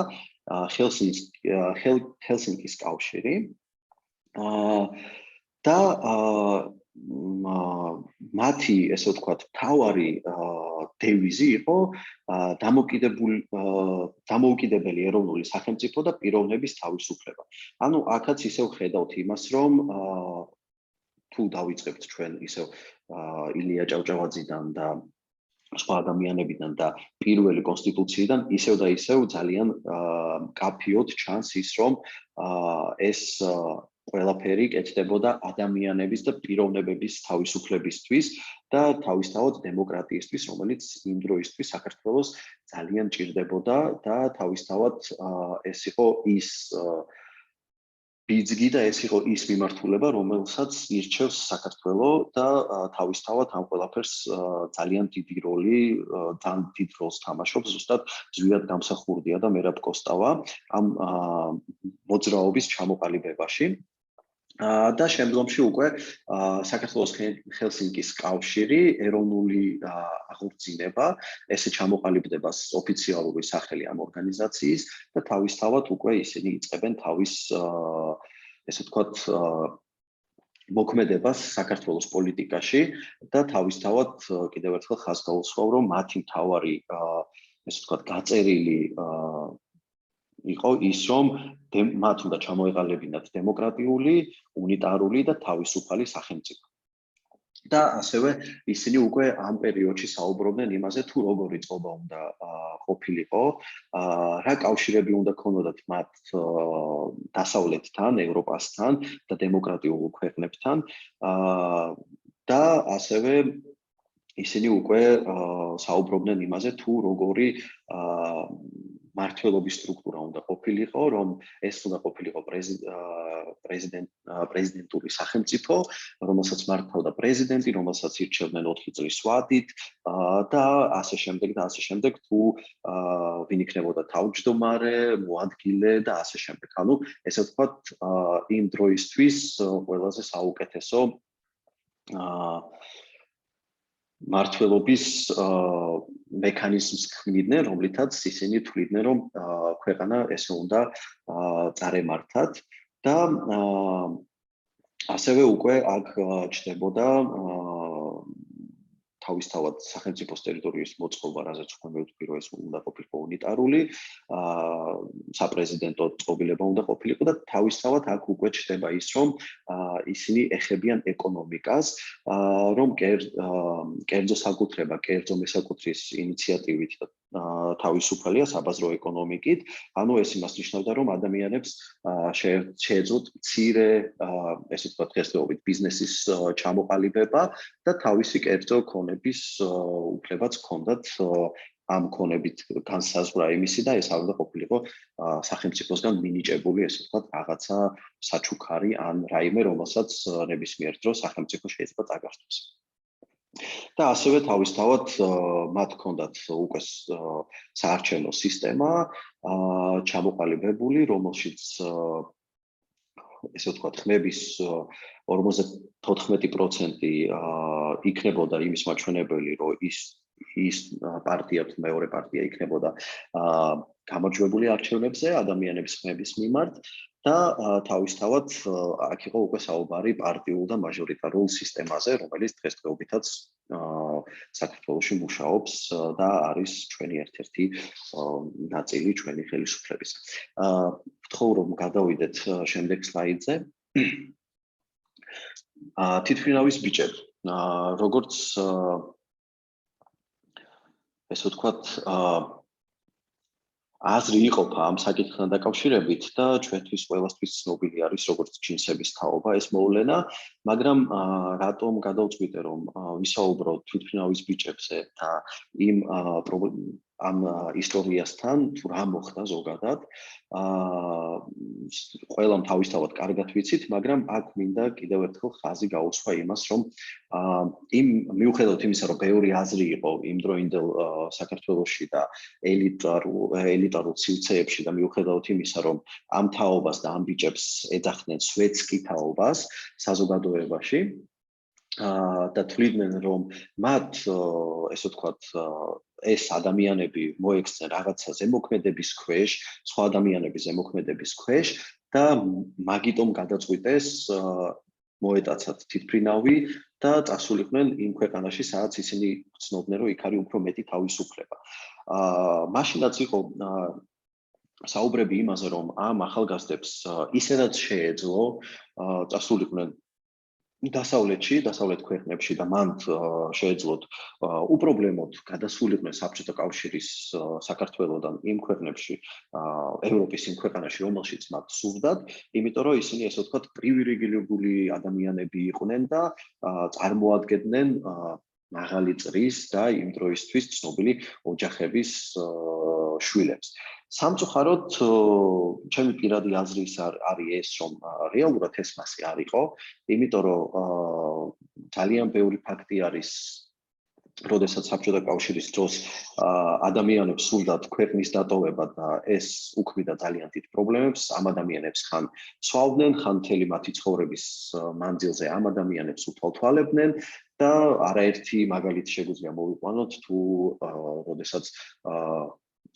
ჰელსინკის კავშირი და მათი, ესე ვთქვათ, მთავარი დევიზი იყო დამოუკიდებელი ეროვნული სახელმწიფო და პიროვნების თავისუფლება. ანუ აქაც ისევ ხედავთ იმას, რომ თუ დავიწყებთ ჩვენ ისევ ილია ჭავჭავაძიდან და სხვა ადამიანებიდან და პირველი კონსტიტუციიდან ისევ და ისევ ძალიან მკაფიოდ ჩანს ის, რომ ეს ყველაფერი კეთდებოდა ადამიანების და პიროვნებების თავისუფლებისთვის და თავისთავად დემოკრატიისთვის, რომელიც იმ დროისთვის საქართველოს ძალიან ჭირდებოდა და თავისთავად ეს იყო ის ბიძგი და ეს იყო ის მიმართულება, რომელსაც ირჩევს საქართველო და თავისთავად ამ ყველაფერს ძალიან დიდი როლს თამაშობს ზუსტად ზვიად გამსახურდია და მერაბ კოსტავა ამ მოძრაობის ჩამოყალიბებაში. და შემდგომში უკვე საქართველოს ჰელსინკის კავშირი ეროვნული აღორძინება, ესე ჩამოყალიბდება ოფიციალური სახელი ამ ორგანიზაციის და თავისთავად უკვე ისინი იწყებენ თავის ესე ვთქვათ მოქმედებას საქართველოს პოლიტიკაში და თავისთავად კიდევ ერთხელ ხაზს გაუსვავ, რომ მათი მთავარი ესე ვთქვათ გაწერილი იყო ის, რომ მათ უნდა ჩამოეყალიბინათ დემოკრატიული, უნიტარული და თავისუფალი სახელმწიფო. და ასევე ისინი უკვე ამ პერიოდში საუბრობდნენ იმაზე, თუ როგორი წყობა უნდა ყოფილიყო, რა კავშირები უნდა ქონოდათ მათ დასავლეთთან, ევროპასთან და დემოკრატიულ ქვეყნებთან და ასევე ისინი უკვე საუბრობდნენ იმაზე, თუ როგორი მართლობის სტრუქტურა უნდა ყოფილიყო, რომ ეს უნდა ყოფილიყო პრეზიდენტური სახელმწიფო, რომელსაც მართავდა პრეზიდენტი, რომელსაც ირჩევდნენ 4 წლის ვადით და ასე შემდეგ, თუ ვინ იქნებოდა თავმჯდომარე, მოადგილე და ასე შემდეგ. ანუ ესე ვთქვათ, იმ დროისთვის ყველაზე საუკეთესო მართლობის მექანიზმს ქმნიდნენ, რომლითაც ისინი თვლიდნენ, რომ ქვეყანა ესე უნდა წარემართათ და ასევე უკვე აქ ჩნდებოდა თავისთავად სახელმწიფოს ტერიტორიის მოწყობა, რაზეც უკვე მევთქვი, რომ ეს უნდა ყოფილიყო უნიტარული, საპრეზიდენტო წყობილება უნდა ყოფილიყო და თავისთავად აქ უკვე ჩნდება ის, რომ ისინი ეხებიან ეკონომიკას, რომ კერძო საკუთრება, კერძო მესაკუთრის ინიციატივით და თავისუფალია საბაზრო ეკონომიკით, ანუ ეს იმას ნიშნავდა, რომ ადამიანებს შეეძლოთ მცირე, ესე ვთქვათ, დღესდღეობით ბიზნესის ჩამოყალიბება და თავისი კერძო ქონების უფლებაც ჰქონდათ ამ ქონებით განსაზღვრა იმისი და ეს არ უნდა ყოფილიყო სახელმწიფოსგან მინიჭებული, ესე ვთქვათ, რაღაცა საჩუქარი ან რაიმე, რომელსაც ნებისმიერ დროს სახელმწიფო შეიძლება წაგართოს. და ასევე თავისთავად მათ ჰქონდათ უკვე საარჩევნო სისტემა ჩამოყალიბებული, რომელშიც ესე ვთქვათ, ხმების 54% იქნებოდა იმის მაჩვენებელი, რომ ის პარტია თუ მეორე პარტია იქნებოდა გამარჯვებული არჩევნებზე ადამიანების ხმების მიმართ და თავისთავად აქ იყო უკვე საუბარი პარტიულ და მაჟორიტარულ სისტემაზე, რომელიც დღესდღეობითაც საქართველოში მუშაობს და არის ჩვენი ერთ-ერთი ნაწილი ჩვენი ხელისუფლების. ვთხოვ, რომ გადავიდეთ შემდეგ სლაიდზე. თვითმფრინავის ბიჭები, როგორც ესე ვთქვათ, აზრი იყოფა ამ საკითხთან დაკავშირებით და ჩვენთვის ყველასთვის ცნობილი არის როგორც ჯინსების თაობა ეს მოვლენა, მაგრამ რატომ გადავწყვიტე რომ ვისაუბროთ თვითმფრინავის ბიჭებზე და ამ ისტორიასთან თუ რა მოხდა ზოგადად, ყველამ თავისთავად კარგად ვიცით, მაგრამ აქ მინდა კიდევ ერთხელ ხაზი გაუსვა იმას, რომ მიუხედავად იმისა, რომ ბევრი აზრი იყო იმდროინდელ საქართველოში და ელიტარულ სივრცეებში და მიუხედავად იმისა, რომ ამ თაობას და ამ ბიჭებს ეძახდნენ სვეტსკი თაობას საზოგადოებაში და თვლიდნენ, რომ მათ ესე ვთქვათ ეს ადამიანები მოექცნენ რაღაცა ზემოქმედების ქვეშ, სხვა ადამიანების ზემოქმედების ქვეშ და მაგიტომ გადაწყვიტეს მოეტაცათ თვითმფრინავი და წასულიყვნენ იმ ქვეყანაში, სადაც ისინი ცნობდნენ, რომ იქ არის უფრო მეტი თავისუფლება. მაშინაც იყო საუბრები იმაზე, რომ ამ ახალგაზრდებს ისედაც შეეძლო წასულიყვნენ დასავლეთ ქვეყნებში და მანდ შეეძლოთ უპრობლემოდ გადასულიყვნენ საბჭოთა კავშირის საქართველოსთან იმ ქვეყნებში, ევროპის იმ ქვეყანაში, რომელშიც მათ სურდათ, იმიტომ რომ ისინი ესე ვთქვათ პრივილეგირებული ადამიანები იყვნენ და წარმოადგენდნენ მაღალი წრის და იმ დროისთვის ცნობილი ოჯახების შვილებს. სამწუხაროდ, ჩემი პირადი აზრი არის ეს, რომ რეალურად ეს მასე არ იყო, იმიტომ რომ ძალიან ბევრი ფაქტი არის, როდესაც საბჭოთა კავშირის დროს ადამიანებს სურდათ ქვეყნის დატოვება და ეს უქმნიდა ძალიან დიდ პრობლემებს, ამ ადამიანებს ხან ცვავდნენ, ხან მთელი მათი ცხოვრების მანძილზე ამ ადამიანებს უთვალთვალებდნენ და არაერთი მაგალითი შეგვიძლია მოვიყვანოთ, თუ როდესაც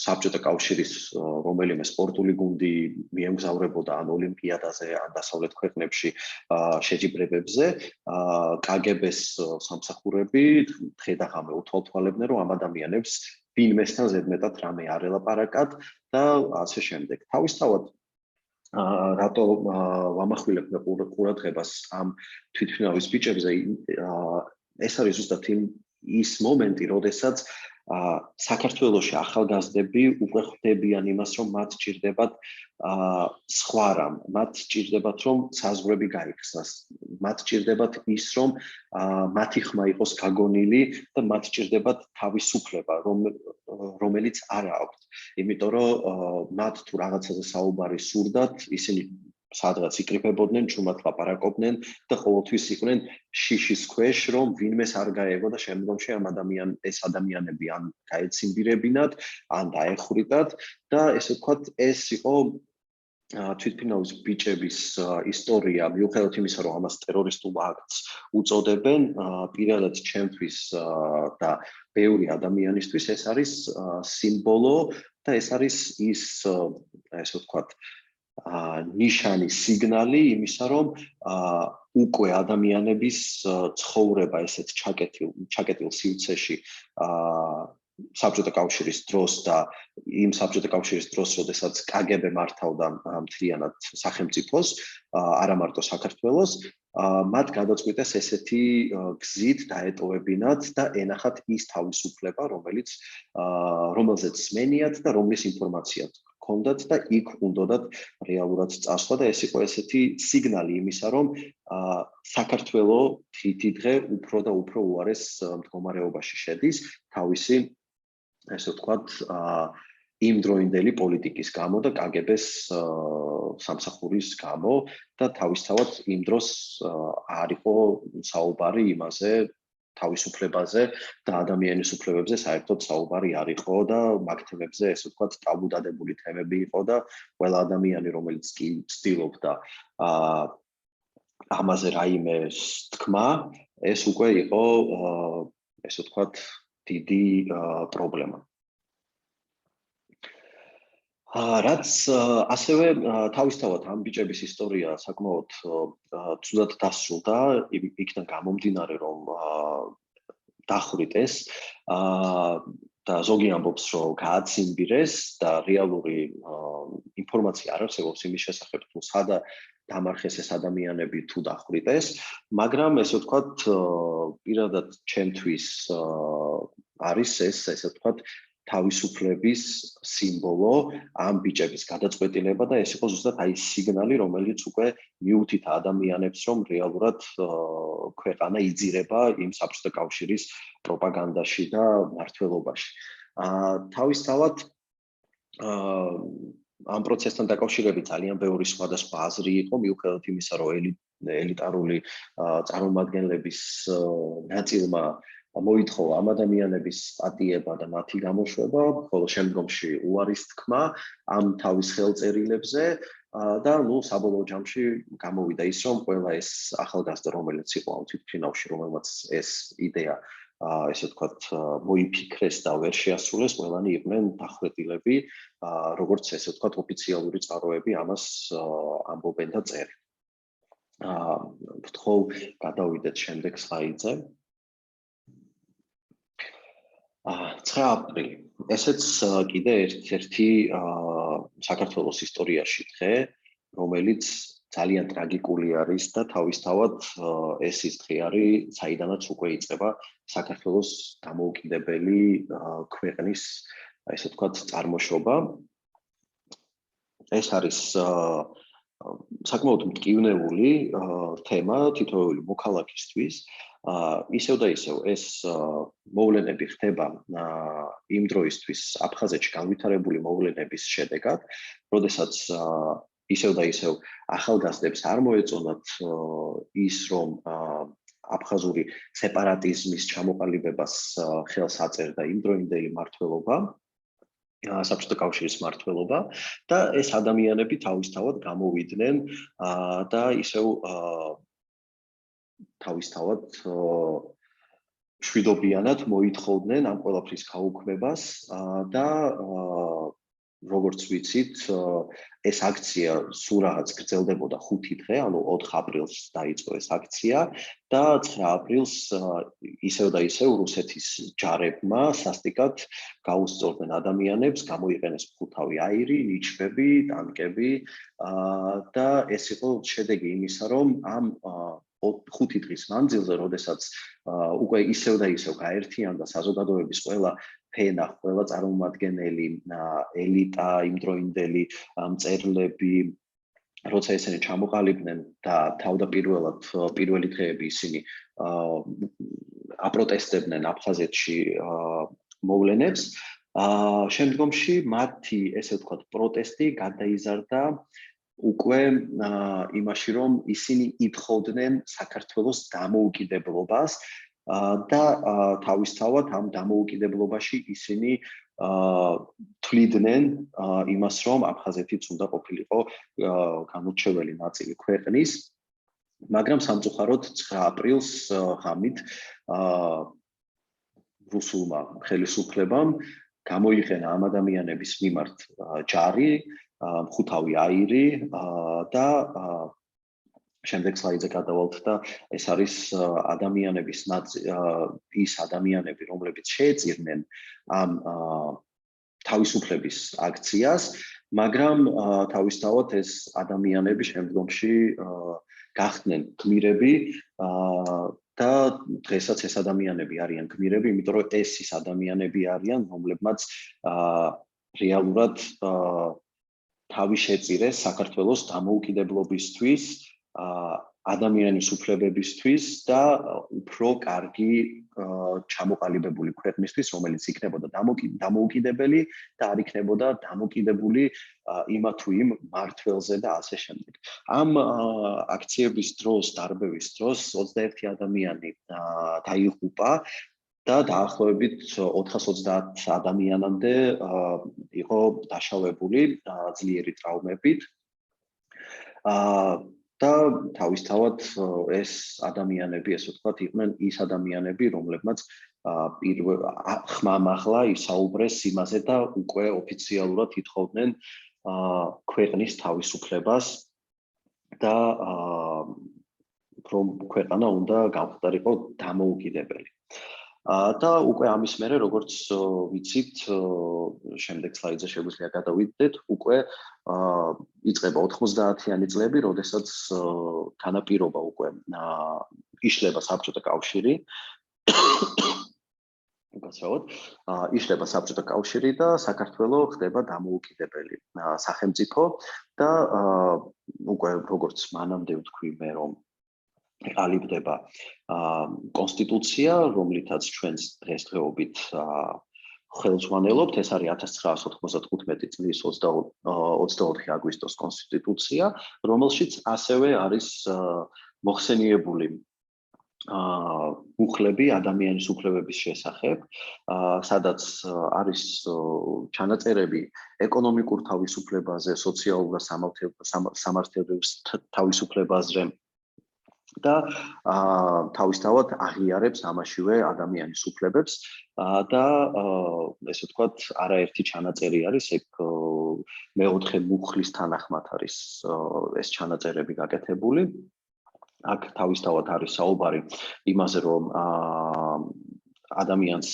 საბჭოთა კავშირის რომელიმე სპორტული გუნდი მიემგზავრებოდა ან ოლიმპიადაზე, ან დასავლეთ ქვეყნებში შეჯიბრებებზე, კგბ-ს სამსახურები დღე-და-ღამე უთვალთვალებდნენ, რომ ამ ადამიანებს ვინმესთან ზედმეტად რამე არ ელაპარაკათ და ასე შემდეგ. თავისთავად რატო ვამახვილებთ ყურადღებას ამ თვითმფრინავის ბიჭებზე, ეს არის ზუსტად ის მომენტი, როდესაც საქართველოში ახალგაზრდები უკვე ხვდებიან იმას, რომ მათ სჭირდებათ სხვა რამ, მათ სჭირდებათ, რომ საზღვრები გაიხსნას, მათ სჭირდებათ ის, რომ მათი ხმა იყოს გაგონილი და მათ სჭირდებათ თავისუფლება, რომელიც არ აქვთ. იმიტომ რომ მათ თუ რაღაცაზე საუბარი სურდათ, ისინი სადღაც იკრიფებოდნენ, ჩუმად ლაპარაკობდნენ და ყოველთვის იყვნენ შიშის ქვეშ, რომ ვინმეს არ გაეგო და შემდგომში ეს ადამიანები ან გაეცინბირებინათ, ან დაეხვრიტათ და ესე ვთქვათ, ეს იყო თვითმფრინავის ბიჭების ისტორია, მიუხედავად იმისა, რომ ამას ტერორისტულ აქტს უწოდებენ, პირადად ჩემთვის და ბევრი ადამიანისთვის ეს არის სიმბოლო და ეს არის ის, ესე ვთქვათ, ნიშანი, სიგნალი იმისა, რომ უკვე ადამიანების ცხოვრება ესეთ ჩაკეტილ სივრცეში საბჭოთა კავშირის დროს და იმ საბჭოთა კავშირის დროს, როდესაც კგბ მართავდა მთლიანად სახელმწიფოს, არა მარტო საქართველოს, მათ გადაწყვიტეს ესეთი გზით დაეტოვებინათ და ენახათ ის თავისუფლება, რომელზეც სმენიათ და რომლის ინფორმაციათ ჰქონდათ და იქ უნდათ რეალურად წასვლა და ეს იყო ესეთი სიგნალი იმისა, რომ საქართველო დღე უფრო და უფრო უარეს მდგომარეობაში შედის თავისი, ესე ვთქვათ, იმდროინდელი პოლიტიკის გამო და კგბ-ს სამსახურის გამო და თავისთავად იმ დროს არ იყო საუბარი იმაზე, თავისუფლებაზე და ადამიანის უფლებებზე საერთოდ საუბარი არ იყო და მაგ თემებზე, ესე ვთქვათ, ტაბუდადებული თემები იყო და ყველა ადამიანი, რომელიც კი ცდილობდა ამაზე რაიმე თქმა, ეს უკვე იყო, ესე ვთქვათ, დიდი პრობლემა. რაც ასევე თავისთავად ამ ბიჭების ისტორია საკმაოდ ცუდად დასრულდა, იქიდან გამომდინარე, რომ დახვრიტეს და ზოგი ამბობს, რომ გააცინბირეს და რეალური ინფორმაცია არ არსებობს იმის შესახებ, თუ სადა დამარხეს ეს ადამიანები თუ დახვრიტეს, მაგრამ ესე ვთქვათ, პირადად ჩემთვის არის ეს, ესე ვთქვათ, თავისუფლების სიმბოლო ამ ბიჭების გადაწყვეტილება და ეს იყო ზუსტად აი სიგნალი, რომელიც უკვე მიუთითა ადამიანებს, რომ რეალურად ქვეყანა იძირება იმ საბჭოთა კავშირის პროპაგანდაში და მმართველობაში. თავისთავად ამ პროცესთან დაკავშირებით ძალიან ბევრი სხვადასხვა აზრი იყო, მიუხედავად იმისა, რომ ელიტარული წარმომადგენლების ნაწილმა მოითხოვა ამ ადამიანების პატიება და მათი გამოშვება, ხოლო შემდგომში უარის თქმა ამ თავის ხელწერილებზე და საბოლოო ჯამში გამოვიდა ის, რომ ყველა ეს ახალგაზრდა, რომელიც იყო ამ თვითმფრინავში, რომელმაც ეს იდეა ესე ვთქვათ, მოიფიქრეს და ვერ შეასრულეს, ყველანი იყვნენ დახვრეტილები, როგორც ესე ვთქვათ, ოფიციალური წყაროები ამას ამბობენ და წერენ. ვთხოვ, გადავიდეთ შემდეგ სლაიდზე. 9 აპრილი. ესეც კიდე ერთ-ერთი საქართველოს ისტორიაში დღე, რომელიც ძალიან ტრაგიკული არის და თავისთავად ეს ის დღე არის, საიდანაც უკვე იწყება საქართველოს დამოუკიდებელი ქვეყნის, ესე ვთქვათ, წარმოშობა. ეს არის საკმაოდ მტკივნეული თემა თითოეული მოქალაქისთვის. ისევ და ისევ ეს მოვლენები ხდება იმ დროისთვის აფხაზეთში განვითარებული მოვლენების შედეგად, როდესაც ისევ და ისევ ახალგაზრდებს არ მოეწონათ ის, რომ აფხაზური სეპარატიზმის ჩამოყალიბებას ხელს აწერდა იმდროინდელი მმართველობა, საბჭოთა კავშირის მმართველობა და ეს ადამიანები თავისთავად გამოვიდნენ და ისევ თავისთავად შვიდობიანად მოითხოვდნენ ამ ყველაფრის გაუქმებას და როგორც ვიცით, ეს აქცია სულ რაღაც გრძელდებოდა 5 დღე, ანუ 4 აპრილს დაიწყო ეს აქცია და 9 აპრილს ისევ და ისევ რუსეთის ჯარებმა სასტიკად გაუსწორდნენ ადამიანებს, გამოიყენეს მხუთავი აირი, ნიჩბები, ტანკები და ეს იყო შედეგი იმისა, რომ ამ 5 დღის მანძილზე, როდესაც უკვე ისევ და ისევ გაერთიანდა საზოგადოების ყველა ფენა, ყველა წარმომადგენელი, ელიტა, იმდროინდელი მწერლები, როცა ესენი ჩამოყალიბდნენ და თავდაპირველად პირველი დღეები ისინი აპროტესტებდნენ აფხაზეთში მოვლენებს, შემდგომში მათი, ესე ვთქვათ, პროტესტი გადაიზარდა უკვე იმაში, რომ ისინი ითხოვდნენ საქართველოს დამოუკიდებლობას და თავისთავად ამ დამოუკიდებლობაში ისინი თვლიდნენ იმას, რომ აფხაზეთიც უნდა ყოფილიყო განურჩეველი ნაწილი ქვეყნის, მაგრამ სამწუხაროდ 9 აპრილს ღამით რუსულმა ხელისუფლებამ გამოიყენა ამ ადამიანების მიმართ ჯარი, მხუთავი აირი და შემდეგ სლაიდზე გადავალთ და ეს არის ადამიანების ის ადამიანები, რომლებიც შეეწირნენ ამ თავისუფლების აქციას, მაგრამ თავისთავად ეს ადამიანები შემდგომში გახდნენ გმირები და დღესაც ეს ადამიანები არიან გმირები, იმიტომ რომ ეს ის ადამიანები არიან, რომლებმაც რეალურად თავი შეწირეს საქართველოს დამოუკიდებლობისთვის, ადამიანის უფლებებისთვის და უფრო კარგი ჩამოყალიბებული ქვეყნისთვის, რომელიც იქნებოდა დამოუკიდებელი და არ იქნებოდა დამოკიდებული იმა თუ იმ მმართველზე და ასე შემდეგ. ამ აქციების დროს, დარბევის დროს 21 ადამიანი დაიღუპა და დაახლოებით 430 ადამიანამდე იყო დაშავებული ძლიერი ტრავმებით. და თავისთავად ეს ადამიანები, ესე ვთქვათ, იყვნენ ის ადამიანები, რომლებმაც ხმამაღლა ისაუბრეს იმაზე და უკვე ოფიციალურად ითხოვდნენ ქვეყნის თავისუფლებას და რომ ქვეყანა უნდა გამხდარიყო დამოუკიდებელი. და უკვე ამის მერე როგორც ვიცით, შემდეგ სლაიდზე შეგვიძლია გადავიდეთ, უკვე იწყება 90-იანი წლები, როდესაც განაპირობა უკვე იშლება საბჭოთა კავშირი. უკაცრავად, იშლება საბჭოთა კავშირი და საქართველო ხდება დამოუკიდებელი სახელმწიფო და უკვე როგორც მანამდე ვთქვი მე, რომ ყალიბდება კონსტიტუცია, რომლითაც ჩვენს დღესდღეობით ხელმძღვანელობთ, ეს არის 1995 წლის 24 აგვისტოს კონსტიტუცია, რომელშიც ასევე არის მოხსენიებული უფლები ადამიანის უფლებების შესახებ, სადაც არის ჩანაწერები ეკონომიკურ თავისუფლებაზე, სოციალურ და სამართლებრივ თავისუფლებაზე და თავისთავად აღიარებს ამაშივე ადამიანის უფლებებს და ესე ვთქვათ, არაერთი ჩანაწერი არის, ეგ მეოთხე მუხლის თანახმად არის ეს ჩანაწერები გაკეთებული. აქ თავისთავად არის საუბარი იმაზე, რომ ადამიანს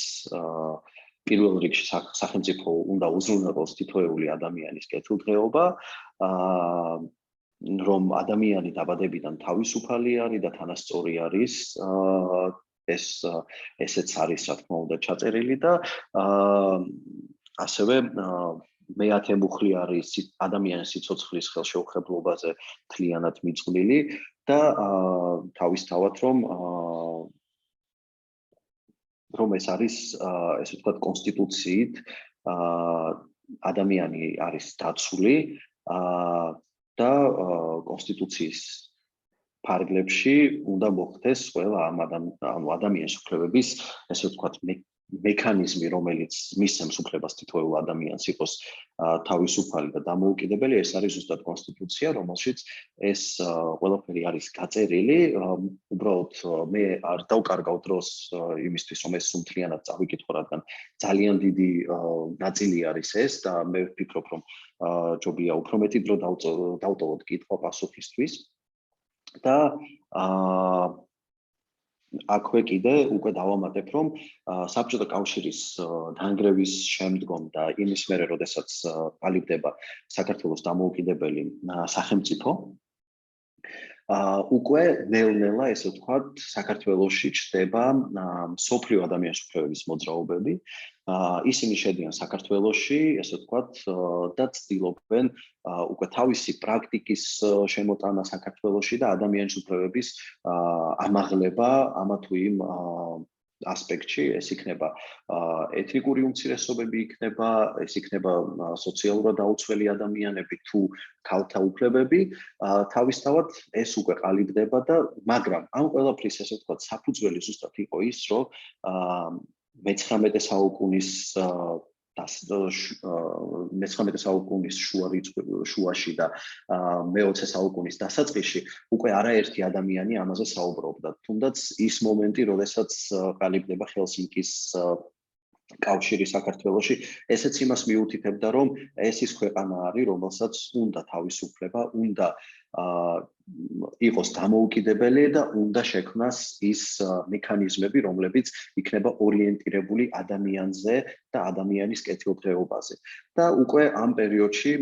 პირველ რიგში სახელმწიფო უნდა უზრუნველყოს თითოეული ადამიანის კეთილდღეობა, რომ ადამიანი დაბადებიდან თავისუფალი არის და თანასწორი არის, ესეც არის, რა თქმა უნდა, ჩაწერილი და ასევე მეათე მუხლი არის ადამიანის სიცოცხლის ხელშეუხებლობაზე მთლიანად მიწყვლილი და თავისთავად რომ ეს არის, ესე ვთქვათ, კონსტიტუციით ადამიანი არის დაცული და კონსტიტუციის ფარგლებში უნდა მოხდეს ყველა ამ ადამიანის უფლებების, ესე ვთქვათ, მექანიზმი, რომელიც მისცემს უფლებას თითოეულ ადამიანს იყოს თავისუფალი და დამოუკიდებელი, ეს არის ზუსტად კონსტიტუცია, რომელშიც ეს ყველაფერი არის გაწერილი. უბრალოდ მე არ დავკარგავ დროს იმისთვის, რომ ეს სუმთლიანად წავიკითხო, რადგან ძალიან დიდი ნაწილი არის ეს და მე ვფიქრობ, რომ ჯობია უფრო მეტი დრო დავტოვოთ კითხვა-პასუხისთვის და აქვე კიდე უკვე დავამატებ, რომ საბჭოთა კავშირის დანგრევის შემდგომ და იმის მერე, როდესაც ყალიბდება საქართველოს დამოუკიდებელი სახელმწიფო, უკვე ნელ-ნელა, ესე ვთქვათ, საქართველოში ჩნდება მსოფლიო ადამიანის უფლებების მოძრაობები. ისინი შედიან საქართველოში, ესე ვთქვათ, და ცდილობენ უკვე თავისი პრაქტიკის შემოტანა საქართველოში და ადამიანის უფლებების ამაღლება ამა თუ იმ ასპექტში, ეს იქნება ეთნიკური უმცირესობები იქნება, ეს იქნება სოციალურად დაუცველი ადამიანები თუ ქალთა უფლებები, თავისთავად ეს უკვე ყალიბდება და მაგრამ ამ ყველაფრის, ესე ვთქვათ, საფუძველი ზუსტად იყო ის, რომ მე-19 საუკუნის შუაში და მე-20 საუკუნის დასაწყისში უკვე არაერთი ადამიანი ამაზე საუბრობდა. თუნდაც ის მომენტი, როდესაც ყალიბდება ჰელსინკის კავშირი საქართველოში, ესეც იმას მიუთითებდა, რომ ეს ის ქვეყანა არის, რომელსაც უნდა თავისუფლება, უნდა იყოს დამოუკიდებელი და უნდა შექმნას ის მექანიზმები, რომლებიც იქნება ორიენტირებული ადამიანზე და ადამიანის კეთილდღეობაზე. და უკვე ამ პერიოდში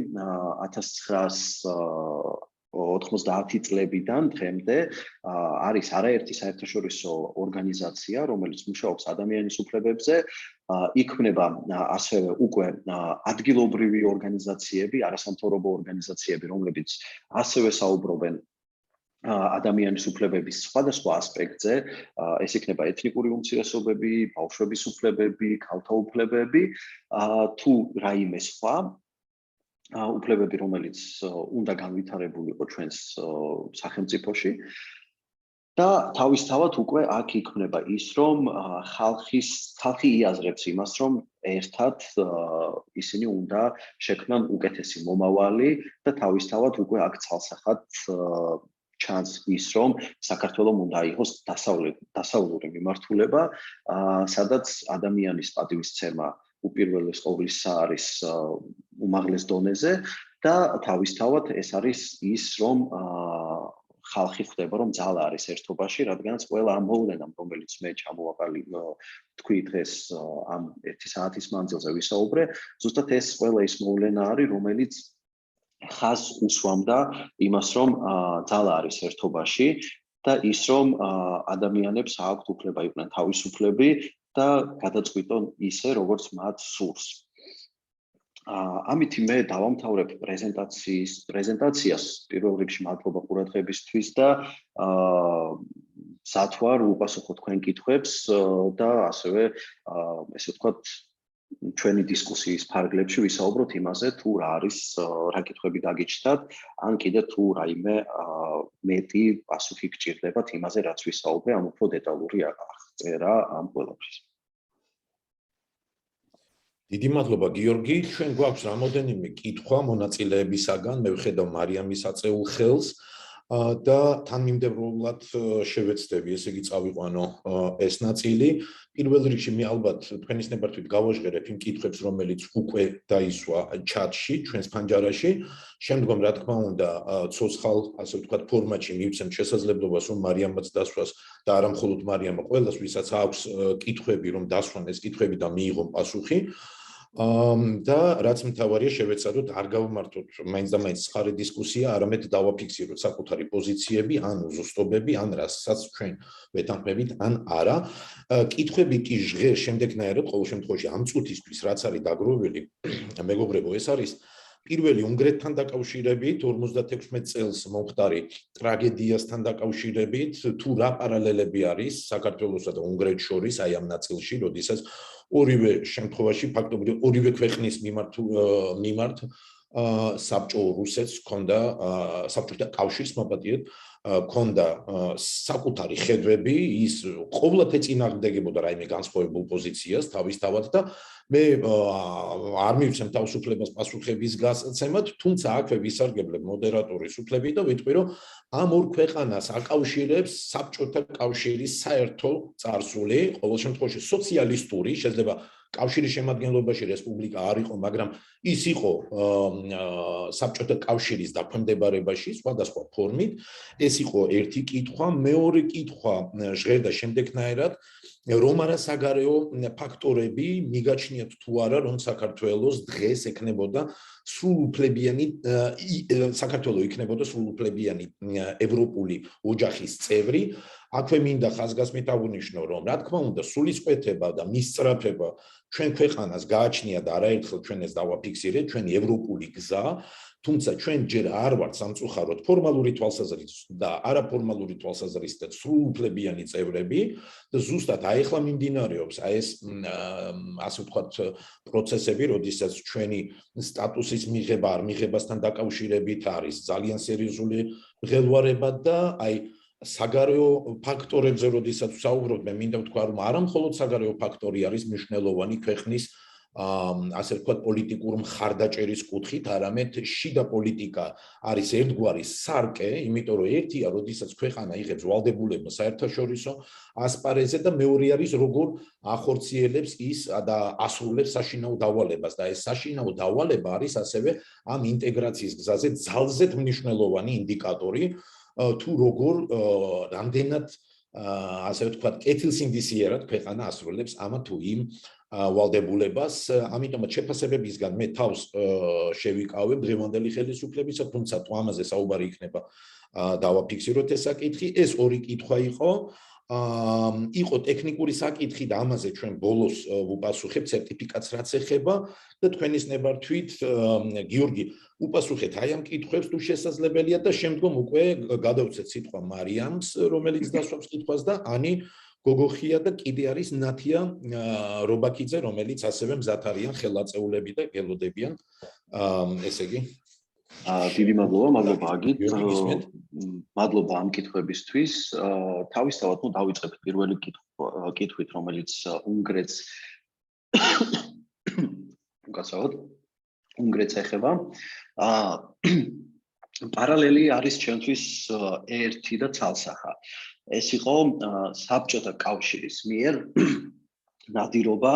1990 წლებიდან დღემდე არის არაერთი საერთაშორისო ორგანიზაცია, რომელიც მუშაობს ადამიანის უფლებებზე, იქმნება ასევე უკვე ადგილობრივი ორგანიზაციები, არასამთავრობო ორგანიზაციები, რომლებიც ასევე საუბრობენ ადამიანის უფლებების სხვადასხვა ასპექტზე, ეს იქნება ეთნიკური უმცირესობები, ბავშვების უფლებები, ქალთა უფლებები, თუ რაიმე სხვა უფლებები, რომელიც უნდა განვითარებულიყო ჩვენს სახელმწიფოში. და თავისთავად უკვე აქ იქმნება ის, რომ ხალხი იაზრებს იმას, რომ ერთად ისინი უნდა შექმნან უკეთესი მომავალი და თავისთავად უკვე აქ ცალსახად ჩანს ის, რომ საქართველოს უნდა იყოს დასავლური მიმართულება, სადაც ადამიანის პატივისცემა უპირველეს ყოვლისა არის უმაღლეს დონეზე და თავისთავად ეს არის ის, რომ ხალხი ხვდება, რომ ძალა არის ერთობაში, რადგანაც ყველა ამ მოვლენამ, რომელიც მე ჩამოვაყალიბე თქვი დღეს ამ 1 საათის მანძილზე ვისაუბრე, ზუსტად ეს ყველა ის მოვლენა არის, რომელიც ხაზს უსვამდა იმას, რომ ძალა არის ერთობაში და ის, რომ ადამიანებს აქვთ უფლება იყვნენ თავისუფლები და გადაწყვიტონ ისე, როგორც მათ სურს. ამით მე დავამთავრებ პრეზენტაციას პირველ რიგში მადლობა ყურადღებისთვის და სათვალ უპასუხოთ თქვენ კითხვებს და ასევე ესე ვთქვათ ჩვენი დისკუსიის ფარგლებში ვისაუბროთ იმაზე თუ რა არის რა კითხვები დაგიჩნდათ ან კიდე თუ რაიმე მეტი პასუხი გჭირდებათ იმაზე რაც ვისაუბრე ამ უფრო დეტალური აღწერა ამ ყველაფრის. დიდი მადლობა გიორგი, ჩვენ გვაქვს რამოდენიმე კითხვა მონაწილეებისაგან, მე ვხედავ მარიამის აწეულ ხელს და თანმიმდევრულად შევეცდები, ესე იგი წავიყვანო ეს ნაწილი. პირველ რიგში მე ალბათ თქვენის ნებართვით გავაჟღერებ იმ კითხვებს, რომელიც უკვე დაისვა ჩატში, ჩვენს ფანჯარაში. შემდგომ, რა თქმა უნდა, ცოცხალ, ასე ვთქვათ, ფორმატში მივცემ შესაძლებლობას, რომ მარიამაც დასვას და არა მხოლოდ მარიამა, ყველას, ვისაც აქვს კითხვები, რომ დასვან ეს კითხვები და მიიღონ პასუხი. და რაც მთავარია შევეცადოთ არ გავმართოთ მაინც და მაინც ხარი დისკუსია, არამედ დავაფიქსიროთ საკუთარი პოზიციები, ან ზუსტობები, ან რასაც ჩვენ ვეთანხმებით, ან არა. კითხვები კი ჟღერ შემდეგნაირად, ყოველ შემთხვევაში ამ წუთისთვის რაც არის დაგროვილი, მეგობრებო, ეს არის პირველი უნგრეთთან დაკავშირებით 56 წელს მომხდარი ტრაგედიასთან დაკავშირებით, თუ რა პარალელები არის საქართველოსა და უნგრეთს შორის აი ამ ნაწილში, როდესაც ორივე შემთხვევაში ფაქტობრივად ორივე ქვეყნის მიმართ საბჭო რუსეთს ჰქონდა საბჭოთა კავშირს მოგადიეთ ჰქონდა საკუთარი ხედვები, ის ყოველთ ეწინააღმდეგებოდა რაიმე განსხვავებულ პოზიციას თავისთავად და მე არ მივცემ თავისუფლებას პასუხების გასაცემად, თუმცა აქვე ვისარგებლებ მოდერატორის უფლებით და ვიტყვი, რომ ამ ორ ქვეყანას აკავშირებს საბჭოთა კავშირის საერთო წარსული, ყოველ შემთხვევაში სოციალისტური, შეიძლება კავშირის შემადგენლობაში რესპუბლიკა არ იყო, მაგრამ ის იყო საბჭოთა კავშირის დაქვემდებარებაში, სხვადასხვა ფორმით. ეს იყო ერთი კითხვა, მეორე კითხვა ჟღერდა შემდეგნაირად, რომ არა საგარეო ფაქტორები მიგაჩნიათ თუ არა, რომ საქართველოს დღეს ექნებოდა სრულუფლებიანი საქართველო იქნებოდა სრულუფლებიანი ევროპული ოჯახის წევრი. აქვე მინდა ხაზგასმით აღვნიშნო, რომ რა თქმა უნდა, სულისკვეთება და მისწრაფება ჩვენ ქვეყანას გააჩნია და არაერთხელ ჩვენ ეს დავაფიქსირეთ, ჩვენი ევროპული გზა, თუმცა ჩვენ ჯერ არ ვართ სამწუხაროდ ფორმალური თვალსაზრისით და არაფორმალური თვალსაზრისით სრულუფლებიანი წევრები და ზუსტად ახლა მიმდინარეობს ეს ასე ვთქვათ პროცესები, როდესაც ჩვენი სტატუსის მიღება არ მიღებასთან დაკავშირებით არის ძალიან სერიოზული მღელვარება და აი საგარეო ფაქტორებზე როდესაც ვსაუბრობ, მე მინდა ვთქვა, რომ არა მხოლოდ საგარეო ფაქტორი არის მნიშვნელოვანი ქვეყნის ასე ვთქვათ პოლიტიკურ მხარდაჭერის კუთხით, არამედ შიდა პოლიტიკა არის ერთგვარი სარკე, იმიტომ რომ ერთია, როდესაც ქვეყანა იღებს ვალდებულება საერთაშორისო ასპარეზზე და მეორე არის როგორ ახორციელებს ის და ასრულებს საშინაო დავალებას და ეს საშინაო დავალება არის ასევე ამ ინტეგრაციის გზაზე ძალზედ მნიშვნელოვანი ინდიკატორი თუ როგორ რამდენად ასე ვთქვათ კეთილსინდისიერად ქვეყანა ასრულებს ამ თუ იმ ვალდებულებას, ამიტომაც შეფასებებისგან მე თავს შევიკავებ დღევანდელი ხელისუფლებისა, თუმცა თუ ამაზე საუბარი იქნება დავაფიქსიროთ ეს საკითხი. ეს ორი კითხვა იყო ტექნიკური საკითხი და ამაზე ჩვენ ბოლოს ვუპასუხებთ სერტიფიკატს რაც ეხება და თქვენის ნებართვით გიორგი უპასუხეთ აი ამ კითხვებს თუ შესაძლებელია და შემდგომ უკვე გადავცეთ სიტყვა მარიამს, რომელიც დასვამს კითხვას და ანი გოგოხია და კიდე არის ნათია რობაქიძე, რომელიც ასევე მზად არიან ხელაწეულები და გელოდებიან. ესე იგი დიდი მადლობა აგით. მადლობა ამ კითხვებისთვის. თავისთავად დავიწყებთ პირველი კითხვით, რომელიც უნგრეთს უნგრეთს ეხება. პარალელი არის ჩვენთვის ერთი და ცალსახა. ეს იყო საბჭოთა კავშირის მიერ ნადირობა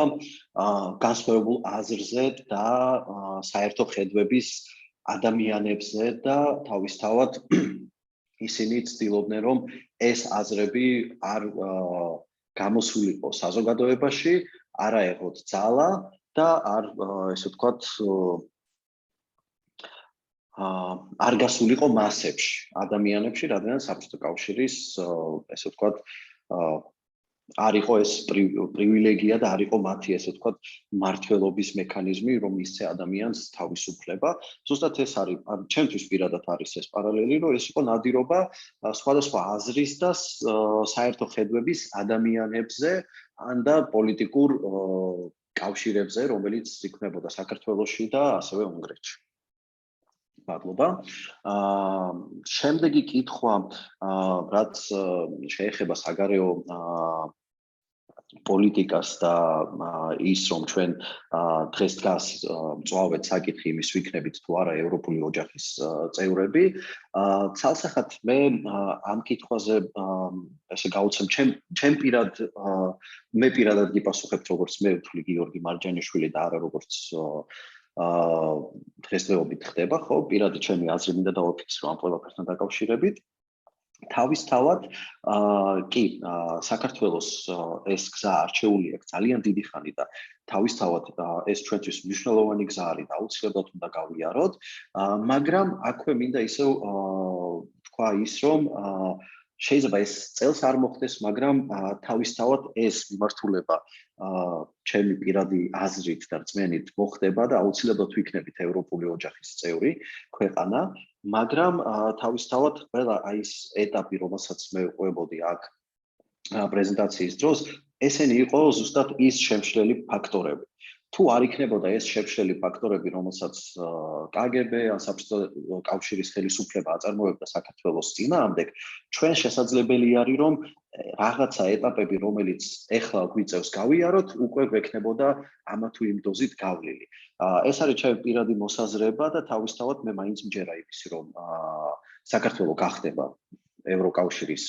განსხვავებულ აზრზე და საერთო ხედვების ადამიანებზე და თავისთავად ისინი ცდილობდნენ, რომ ეს აზრები არ გამოსულიყო საზოგადოებაში, არ აეღოთ ძალა და არ ესე ვთქვათ არ გასულიყო მასებში, ადამიანებში, რადგან საბჭოთა კავშირის ესე ვთქვათ არ იყო ეს პრივილეგია და არ იყო მათი ესე ვთქვათ მმართველობის მექანიზმი, რომ მისცე ადამიანს თავისუფლება. ზუსტად ეს არის, ჩემთვის პირადად არის ეს პარალელი, რომ ეს იყო ნადირობა სხვადასხვა აზრის და საერთო ხედვების ადამიანებზე ან და პოლიტიკურ კავშირებზე, რომელიც იქმნებოდა საქართველოში და ასევე უნგრეთში. მადლობა. შემდეგი კითხვა, რაც შეეხება საგარეო პოლიტიკას და ის, რომ ჩვენ დღეს დგას მწვავედ საკითხი იმის ვიქნებით თუ არა ევროპული ოჯახის წევრები. ცალსახად მე ამ კითხვაზე ესე გავუცემ მე პირადად გიპასუხებთ როგორც მე ვთვლი გიორგი მარჯანიშვილი და არა როგორც დღესდღეობით ხდება, ხო, პირადი ჩემი აზრი მინდა დავაფიქსირო ამ ყველაფერთან დაკავშირებით. თავისთავად კი საქართველოს ეს გზა არჩეული აქვს ძალიან დიდი ხანი და თავისთავად ეს ჩვენთვის მნიშვნელოვანი გზა არის და აუცილებლად უნდა გავიაროთ, მაგრამ აქვე მინდა ისევ თქვა ის, რომ შეიძლება ეს წელს არ მოხდეს, მაგრამ თავისთავად ეს მიმართულება ჩემი პირადი აზრით და რწმენით მოხდება და აუცილებლად ვიქნებით ევროპული ოჯახის წევრი ქვეყანა, მაგრამ თავისთავად ყველა ის ეტაპი, რომელსაც მე ვყვებოდი აქ პრეზენტაციის დროს, ესენი იყო ზუსტად ის შემშლელი ფაქტორები. თუ არ იქნებოდა ეს შემშლელი ფაქტორები, რომელსაც KGB ან საბჭოთა კავშირის ხელისუფლება აწარმოებდა საქართველოს წინააღმდეგ, ჩვენ შესაძლებელი არის, რომ რაღაცა ეტაპები, რომელიც ეხლა გვიწევს გავიაროთ, უკვე გვექნებოდა ამა თუ იმ დოზით გავლილი. ეს არის ჩემი პირადი მოსაზრება და თავისთავად მე მაინც მჯერა იმისი, რომ საქართველო გახდება ევროკავშირის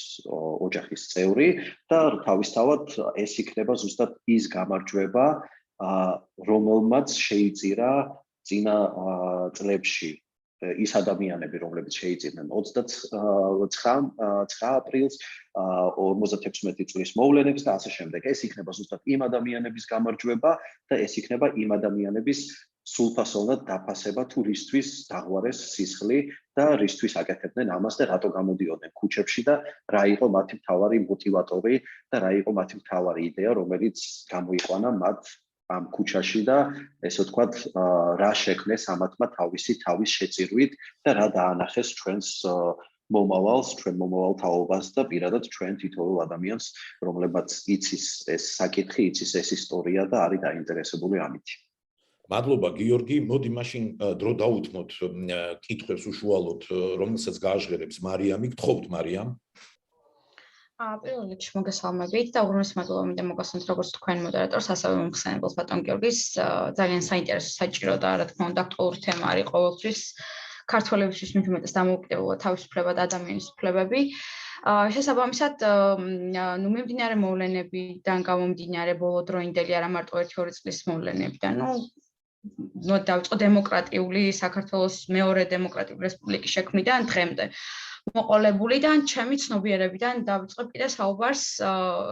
ოჯახის წევრი და თავისთავად ეს იქნება ზუსტად ის გამარჯვება, რომელმაც შეიწირა წინა წლებში ის ადამიანები, რომლებიც შეიწირნენ 29 აპრილს, 56 წლის მოვლენებს და ასე შემდეგ. ეს იქნება ზუსტად იმ ადამიანების გამარჯვება და ეს იქნება იმ ადამიანების სულფასოვნად დაფასება, თუ რისთვის დაღვარეს სისხლი და რისთვის აკეთებდნენ ამას და რატო გამოდიოდნენ ქუჩებში და რა იყო მათი მთავარი მოტივატორი და რა იყო მათი მთავარი იდეა, რომელიც გამოიყვანა მათ ამ ქუჩაში და ესე ვთქვათ, რა შექმნეს ამათმა თავის შეწირვით და რა დაანახეს ჩვენს მომავალს, ჩვენ მომავალ თაობას და პირადად ჩვენ თითოეულ ადამიანს, რომლებმაც იცის ეს საკითხი, იცის ეს ისტორია და არის დაინტერესებული ამით. მადლობა გიორგი, მოდი მაშინ დრო დაუთმოთ კითხვებს უშუალოდ, რომელსაც გააჟღერებს მარიამი. გთხოვთ მარიამ. პირველ რიგში მოგესალმებით და უღრმეს მადლობა მინდა მოგასცემთ როგორც თქვენ მოდერატორს, ასევე მომხსენებელს ბატონ გიორგის. ძალიან საინტერესო, საჭირო და რა თქმა უნდა აქტუალური თემა არის ყოველთვის ქართველებისთვის მით უმეტეს დამოუკიდებლობა, თავისუფლება და ადამიანის უფლებები. შესაბამისად, მიმდინარე მოვლენებიდან გამომდინარე ბოლოდროინდელი არა მარტო 1-2 წლის მოვლენებიდან, დავიწყო დემოკრატიული საქართველოს მეორე დემოკრატიული რესპუბლიკის შექმნიდან დღემდე. მოყოლებულიდან ჩემი ცნობიერებიდან დავიწყებ კიდე საუბარს.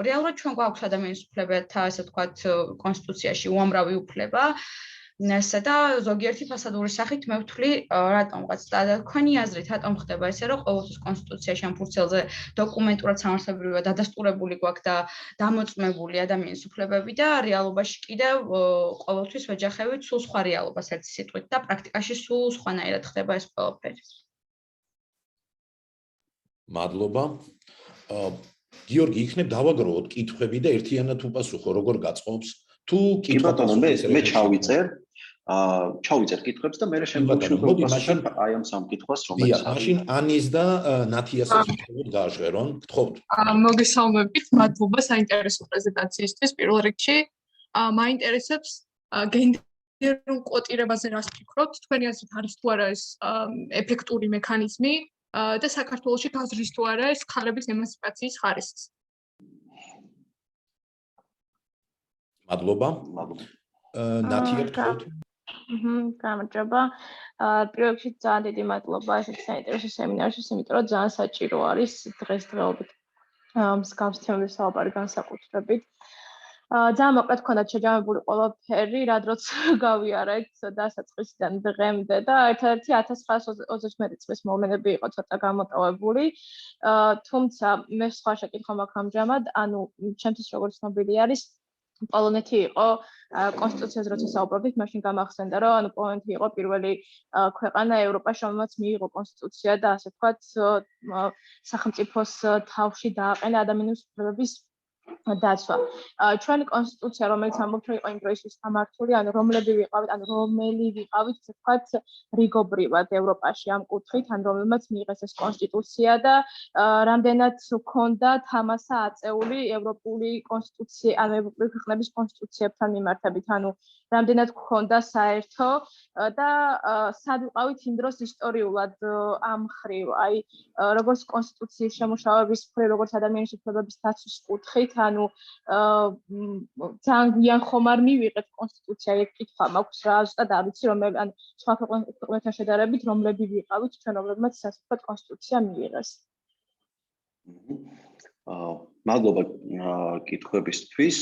რეალურად ჩვენ გვაქვს ადამიანის უფლებათა, ასე ვთქვათ, კონსტიტუციაში უამრავი უფლება. ესე და ზოგიერთი ფასადური სახით მე ვთვლი, რატომღაც და თქვენი აზრით რატომ ხდება ესე, რომ ყოველთვის კონსტიტუციაში ამ ფურცელზე დოკუმენტურად სამართლებრივად დადასტურებული გვაქვს და დამოწმებული ადამიანის უფლებები და რეალობაში კიდევ ყოველთვის ვეჯახებით სულ სხვა რეალობას ერთი სიტყვით და პრაქტიკაში სულ სხვანაირად ხდება ეს ყველაფერი. მადლობა. გიორგი, იქნებ დავაგროვოთ კითხვები და ერთიანად უპასუხო, როგორ გაწყობს. თუ კი ბატონო, მე ჩავიწერ კითხვებს და მე შემდგომში ვუპასუხებ აი ამ სამ კითხვას, რომელიც არის. მაშინ ანის და ნათიასაც გააჟღერონ. გთხოვთ. მოგესალმებით, მადლობა საინტერესო პრეზენტაციისთვის. პირველ რიგში მაინტერესებს გენდერულ კვოტირებაზე რას ფიქრობთ? თქვენი აზრით არის თუ არა ეს ეფექტური მექანიზმი და საქართველოში გაზრის თუ არა ეს ქალების ემანციპაციის ხარისხს? მადლობა. ნათია, გთხოვთ. გამარჯობა. პირველ რიგში ძალიან დიდი მადლობა ესეთ საინტერესო სემინარისთვის, იმიტომ რომ ძალიან საჭირო არის დღესდღეობით მსგავს თემების საუბარი განსაკუთრებით. ძალიან მოკლედ გქონდათ შეჯამებული ყველაფერი, რადგან გავიარეთ დასაწყისიდან დღემდე და ერთ-ერთი 1930 წლის მოვლენები იყო ცოტა გამოტოვებული. თუმცა მე სხვა შეკითხვა მაქვს ამჟამად, ანუ ჩემთვის როგორც ცნობილი არის პოლონეთი იყო კონსტიტუციაზე როცა საუბრობთ, მაშინ გამახსენდა, რომ ანუ პოლონეთი იყო პირველი ქვეყანა ევროპაში, რომელმაც მიიღო კონსტიტუცია და ასე ვთქვათ, სახელმწიფოს თავში დააყენა ადამიანის უფლებების დაცვა. ჩვენი კონსტიტუცია, რომელიც ამბობთ, რომ იყო იმ დროისთვის გამართული, ანუ რომელი ვიყავით, ასე ვთქვათ, რიგობრივად ევროპაში ამ კუთხით, ან რომელმაც მიიღეს ეს კონსტიტუცია და რამდენად ჰქონდათ ამასა აწეული ევროპული კონსტიტუცია, ანუ ევროპული ქვეყნების კონსტიტუციებთან მიმართებით, ანუ რამდენად ჰქონდა საერთო და სად ვიყავით იმ დროს ისტორიულად ამ ხრივ, აი როგორც კონსტიტუციის შემუშავების მხრივ, როგორც ადამიანის უფლებების დაცვის კუთხით, ანუ ძალიან გვიან ხომ არ მივიღეთ კონსტიტუცია, ეგ კითხვა მაქვს რა, ზუსტად არ ვიცი, რომელი ან სხვა ქვეყნებთან შედარებით, რომლები ვიყავით ჩვენ, რომლებმაც ასე ვთქვათ კონსტიტუცია მიიღეს. მადლობა კითხვებისთვის.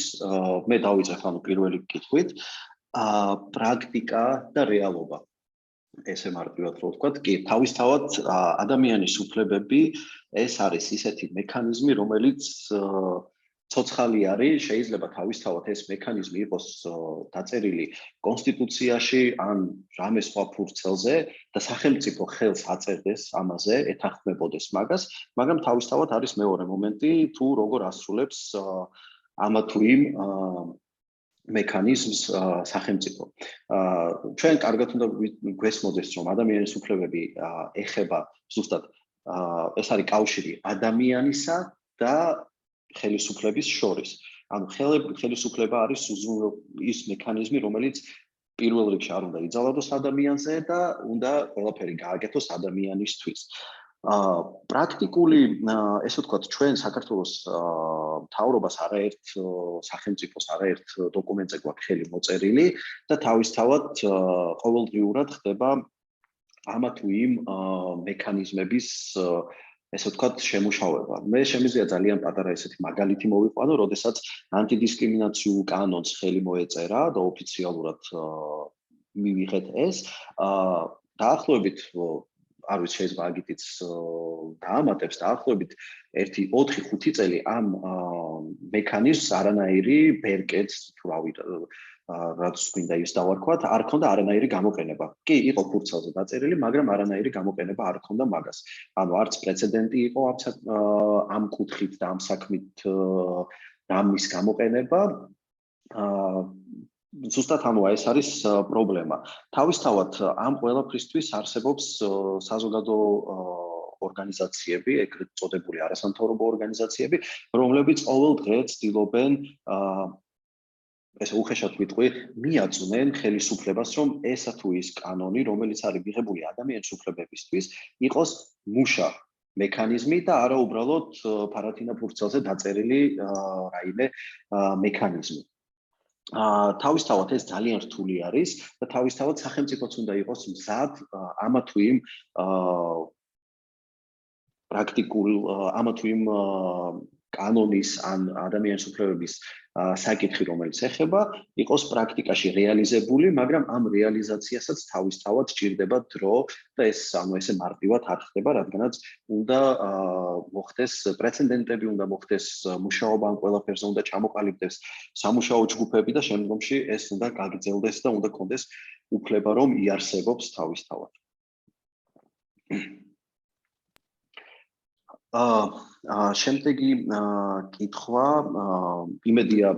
მე დავიწყებ ანუ პირველი კითხვით. პრაქტიკა და რეალობა. ესე მარტივად რო ვთქვათ, კი, თავისთავად ადამიანის უფლებები ეს არის ისეთი მექანიზმი, რომელიც ცოცხალი არის, შეიძლება თავისთავად ეს მექანიზმი იყოს დაწერილი კონსტიტუციაში ან რამე სხვა ფურცელზე და სახელმწიფო ხელს აწერდეს ამაზე, ეთანხმებოდეს მაგას, მაგრამ თავისთავად არის მეორე მომენტი, თუ როგორ ასრულებს ამა თუ იმ მექანიზმს სახელმწიფო. ჩვენ კარგად უნდა გვესმოდეს, რომ ადამიანის უფლებები ეხება ზუსტად ეს არის კავშირი ადამიანისა და ხელისუფლების შორის. ანუ ხელისუფლება არის ის მექანიზმი, რომელიც პირველ რიგში არ უნდა იძალადოს ადამიანზე და უნდა ყველაფერი გააკეთოს ადამიანისთვის. პრაქტიკული, ესე ვთქვათ, ჩვენ საქართველოს მთავრობას არაერთ სახელმწიფოს არაერთ დოკუმენტზე გვაქვს ხელი მოწერილი და თავისთავად ყოველდღიურად ხდება ამა თუ იმ მექანიზმების ესე ვთქვათ შემუშავება. მე შემიძლია ძალიან პატარა ესეთი მაგალითი მოვიყვანო, როდესაც ანტიდისკრიმინაციულ კანონს ხელი მოეწერა და ოფიციალურად მივიღეთ ეს. დაახლოებით არ ვიცი, შეიძლება აგიტიც დაამატებს, დაახლოებით 4-5 წელი ამ მექანიზმს არანაირი ბერკეტს, თუ რაც გვინდა ის დავარქვათ, არ ქონდა არანაირი გამოყენება. კი, იყო ფურცელზე დაწერილი, მაგრამ არანაირი გამოყენება არ ქონდა მაგას. ანუ არც პრეცედენტი იყო ამ კუთხით და ამ საქმით რამის გამოყენება. ზუსტად ანუ ეს არის პრობლემა. თავისთავად ამ ყველაფრისთვის არსებობს საზოგადო ორგანიზაციები, ეგრეთ წოდებული არასამთავრობო ორგანიზაციები, რომლებიც ყოველ დღე ცდილობენ ესე უხეშად ვიტყვი, მიაწვნენ ხელისუფლებას, რომ ესა თუ ის კანონი, რომელიც არის მიღებული ადამიანის უფლებებისთვის, იყოს მუშა მექანიზმი და არა უბრალოდ ფარათინა ფურცელზე დაწერილი რაიმე მექანიზმი. თავისთავად ეს ძალიან რთული არის და თავისთავად სახელმწიფოც უნდა იყოს მზად ამა თუ იმ პრაქტიკულ ამა თუ იმ კანონის ან ადამიანის უფლებების საკითხი, რომელიც ეხება, იყოს პრაქტიკაში რეალიზებული, მაგრამ ამ რეალიზაციასაც თავისთავად სჭირდება დრო და ეს ანუ ესე მარტივად არ ხდება, რადგანაც უნდა მოხდეს პრეცედენტები, უნდა მოხდეს მუშაობა ამ ყველაფერზე, უნდა ჩამოყალიბდეს სამუშაო ჯგუფები და შემდგომში ეს უნდა გაგრძელდეს და უნდა კონდეს უფლება, რომ იარსებობს თავისთავად. შემდეგი კითხვა, იმედია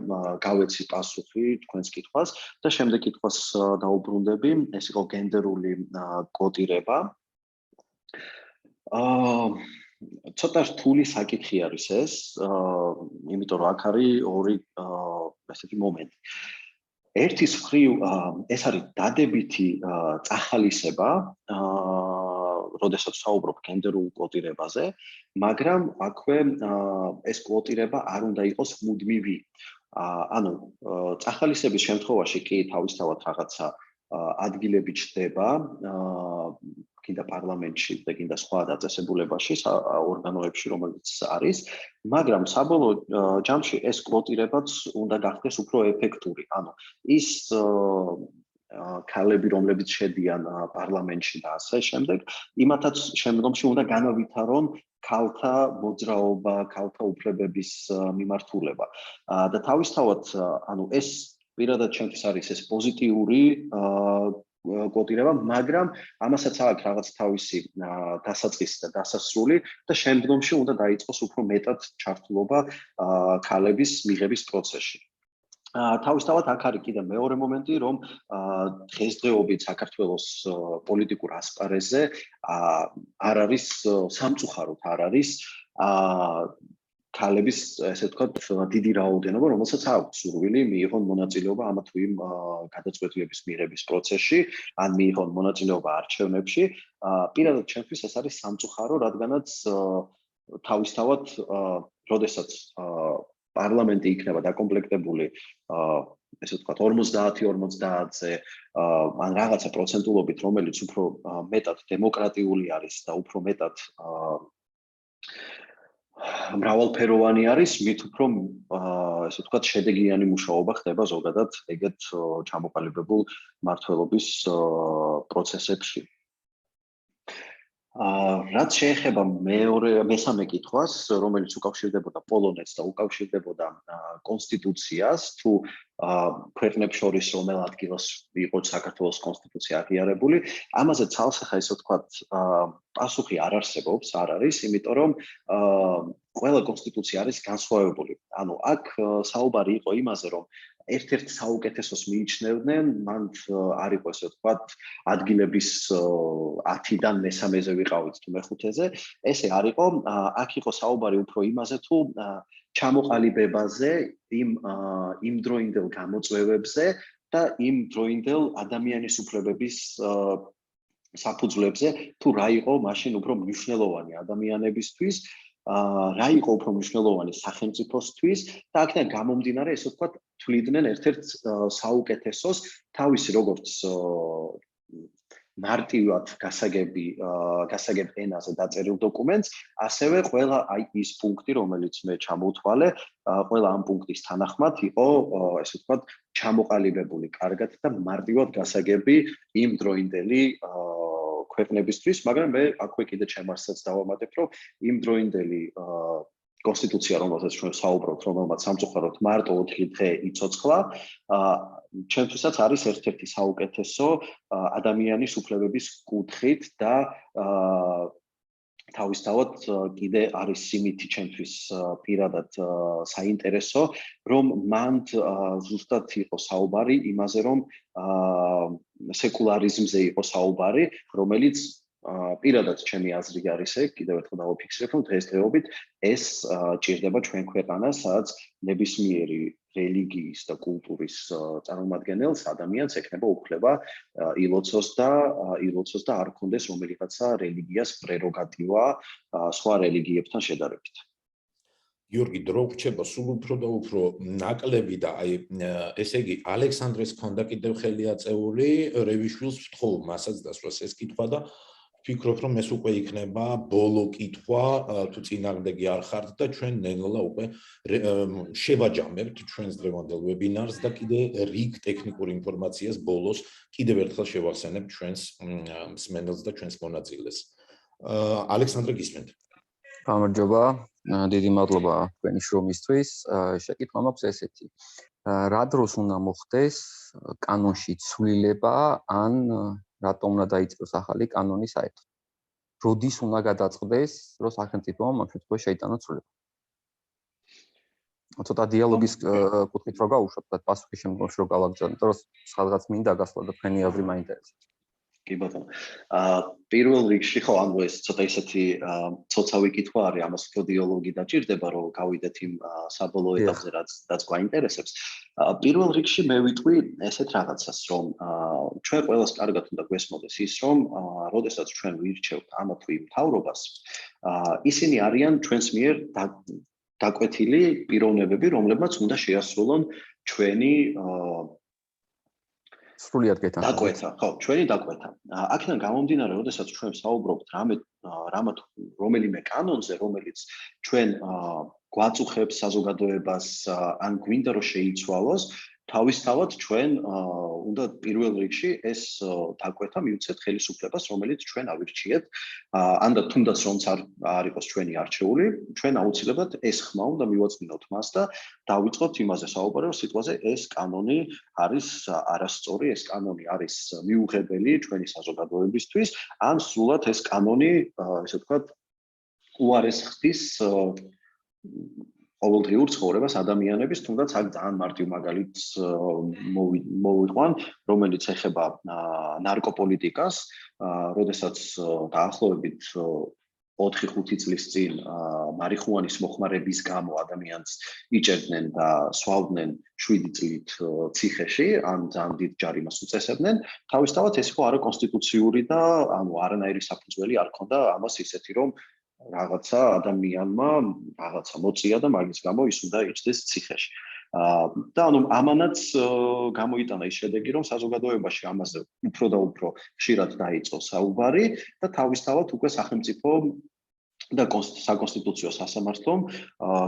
გავეცი პასუხი თქვენს კითხვას და შემდეგ კითხვას დაუბრუნდები, ეს იყო გენდერული კოტირება. ცოტა რთული საკითხი არის ეს, იმიტომ რომ აქ არის ორი ესეთი მომენტი. ერთის მხრივ ეს არის დადებითი წახალისება, როდესაც საუბრობ გენდერულ კოტირებაზე, მაგრამ აქვე ეს კოტირება არ უნდა იყოს მუდმივი. ანუ წახალისების შემთხვევაში კი თავისთავად რაღაცა ადგილები ჩდება კიდე პარლამენტში და კიდე სხვა დაწესებულებაში, ორგანოებში, რომელიც არის, მაგრამ საბოლოო ჯამში ეს კვოტირებაც უნდა გახდეს უფრო ეფექტური. ანუ ის ქალები, რომლებიც შედიან პარლამენტში და ასე შემდეგ, იმათაც შემდგომში უნდა განავითარონ ქალთა მოძრაობა, ქალთა უფლებების მიმართულება. და თავისთავად, ანუ ეს პირადად ჩემთვის არის ეს პოზიტიური კვოტირება, მაგრამ ამასაც აქვს რაღაც თავისი დასაწყისი და დასასრული და შემდგომში უნდა დაიწყოს უფრო მეტად ჩართულობა ქალების მიღების პროცესში. თავისთავად აქ არის კიდე მეორე მომენტი, რომ დღესდღეობით საქართველოს პოლიტიკურ ასპარეზზე არ არის სამწუხაროდ არ არის ქალების, ესე ვთქვათ, დიდი რაოდენობა, რომელსაც აქვს სურვილი მიიღონ მონაწილეობა ამა თუ იმ გადაწყვეტილების მიღების პროცესში, ან მიიღონ მონაწილეობა არჩევნებში. პირადად ჩემთვის ეს არის სამწუხარო, რადგანაც თავისთავად, როდესაც პარლამენტი იქნება დაკომპლექტებული, ესე ვთქვათ, 50-50-ზე, ან რაღაცა პროცენტულობით, რომელიც უფრო მეტად დემოკრატიული არის და უფრო მეტად მრავალფეროვანი არის, მით უფრო ესე ვთქვათ, შედეგიანი მუშაობა ხდება ზოგადად ეგეთ ჩამოყალიბებულ მმართველობის პროცესებში. რაც შეეხება მესამე კითხვას, რომელიც უკავშირდებოდა პოლონეთს და უკავშირდებოდა კონსტიტუციას, თუ ქვეყნებს შორის რომელ ადგილას იყო საქართველოს კონსტიტუცია აღიარებული, ამაზე ცალსახა ესე ვთქვათ, პასუხი არ არსებობს, არ არის, იმიტომ რომ ყველა კონსტიტუცია არის განსხვავებული. ანუ აქ საუბარი იყო იმაზე, რომ ერთ-ერთ საუკეთესოს მიიჩნევდნენ, მან არ იყო ესე ვთქვათ, ადგილების 10-დან მესამეზე ვიყავით თუ მეხუთეზე, ესე არ იყო, აქ იყო საუბარი უფრო იმაზე, თუ ჩამოყალიბებაზე, იმ დროინდელ გამოწვევებზე და იმ დროინდელ ადამიანის უფლებების საფუძვლებზე, თუ რა იყო მაშინ უფრო მნიშვნელოვანი ადამიანებისთვის, რა იყო უფრო მნიშვნელოვანი სახელმწიფოსთვის და აქედან გამომდინარე, ესე ვთქვათ, თვლიდნენ ერთ-ერთ საუკეთესოს თავისი როგორც მარტივად გასაგებ ენაზე დაწერილ დოკუმენტს, ასევე ყველა აი ის პუნქტი, რომელიც მე ჩამოვთვალე, ყველა ამ პუნქტის თანახმად იყო, ესე ვთქვათ, ჩამოყალიბებული კარგად და მარტივად გასაგები იმ დროინდელი ქვეყნებისთვის, მაგრამ მე აქვე კიდე ჩემარსაც დავამატებ, რომ იმ დროინდელი კონსტიტუცია, რომელზეც ჩვენ საუბრობთ, რომელმაც სამწუხაროდ მარტო 4 დღე იცოცხლა, ჩემთვისაც არის ერთ-ერთი საუკეთესო ადამიანის უფლებების კუთხით და თავისთავად კიდე არის იმითი ჩემთვის პირადად საინტერესო, რომ მან ზუსტად იყო საუბარი იმაზე, რომ სეკულარიზმზე იყო საუბარი, რომელიც პირადად ჩემი აზრი არის ეგ, კიდევ ერთხელ დავაფიქსირებ, რომ დღესდღეობით ეს ჭირდება ჩვენ ქვეყანას, სადაც ნებისმიერი რელიგიის და კულტურის წარმომადგენელს ადამიანს ექნება უფლება ილოცოს და არ ქონდეს რომელიღაცა რელიგიას პრეროგატივა სხვა რელიგიებთან შედარებით. გიორგი, დრო რჩება სულ უფრო და უფრო ნაკლები და აი ესე იგი ალექსანდრეს ქონდა კიდევ ხელი აწეული რევიშვილს ვთხოვ მასაც დასვას ეს კითხვა და ვფიქრობ, რომ ეს უკვე იქნება ბოლო კითხვა, თუ წინააღმდეგი არ ხართ და ჩვენ ნელა უკვე შევაჯამებთ ჩვენს დღევანდელ ვებინარს და კიდე რიგ ტექნიკურ ინფორმაციას ბოლოს კიდევ ერთხელ შევახსენებთ ჩვენს მსმენელს და ჩვენს მონაწილეს. ალექსანდრე, გისმენთ. გამარჯობა, დიდი მადლობა თქვენი შრომისთვის. შეკითხვა მაქვს ესეთი. რა დროს უნდა მოხდეს კანონში ცვლილება ან რატომ უნდა დაიწყოს ახალი კანონი საერთოდ? როდის უნდა გადაწყდეს, რომ სახელმწიფომ ამ შემთხვევაში შეიტანოს ცვლილება? ცოტა დიალოგის კუთხით რო გავუშვათ და პასუხი შემდგომში რო გავაგზავნოთ, იმიტომ რომ სადღაც მინდა გასვლა და თქვენი აზრი მაინტერესებს. კი ბატონო. პირველ რიგში ხო, ანუ ეს ცოტა ისეთი ცოცავი კითხვა არის, ამას უფრო დიალოგი დაჭირდება, რომ გავიდეთ იმ საბოლოო ეტაპზე, რაც გვაინტერესებს. პირველ რიგში მე ვიტყვი ესეთ რაღაცას, რომ ჩვენ ყველას კარგად უნდა გვესმოდეს ის, რომ როდესაც ჩვენ ვირჩევთ ამა თუ იმ მთავრობას, ისინი არიან ჩვენს მიერ დაკვეთილი პიროვნებები, რომლებმაც უნდა შეასრულონ ჩვენი სრულიად გეთანხმებით. დაკვეთა, ხო, ჩვენი დაკვეთა. აქედან გამომდინარე, როდესაც ჩვენ საუბრობთ რომელიმე კანონზე, რომელიც ჩვენ გვაწუხებს საზოგადოებას, ან გვინდა რომ შეიცვალოს, თავისთავად ჩვენ უნდა პირველ რიგში ეს დაკვეთა მივცეთ ხელისუფლებას, რომელიც ჩვენ ავირჩიეთ, ან და თუნდაც რომც არ იყოს ჩვენი არჩეული, ჩვენ აუცილებლად ეს ხმა უნდა მივაწმინოთ მას და დავიწყოთ იმაზე საუბარი, რომ სიტყვაზე ეს კანონი არის არასწორი, ეს კანონი არის მიუღებელი ჩვენი საზოგადოებისთვის, ან სრულად ეს კანონი, ესე ვთქვათ, უარეს ხდის ყოველდღიურ ცხოვრებას ადამიანების, თუნდაც აქ ძალიან მარტივ მაგალითს მოვიყვან, რომელიც ეხება ნარკოპოლიტიკას, როდესაც დაახლოებით 4-5 წლის წინ მარიხუანის მოხმარების გამო ადამიანს იჭერდნენ და სვავდნენ 7 წლით ციხეში, ან ძალიან დიდ ჯარიმას უწესებდნენ, თავისთავად ეს იყო არაკონსტიტუციური და არანაირი საფუძველი არ ჰქონდა ამას ისეთი, რომ რაღაცა ადამიანმა რაღაცა მოწია და მაგის გამო ის უნდა იჭდეს ციხეში. და ამანაც გამოიტანა ის შედეგი, რომ საზოგადოებაში ამაზე უფრო და უფრო ხშირად დაიწყო საუბარი და თავისთავად უკვე სახელმწიფო და საკონსტიტუციო სასამართლომ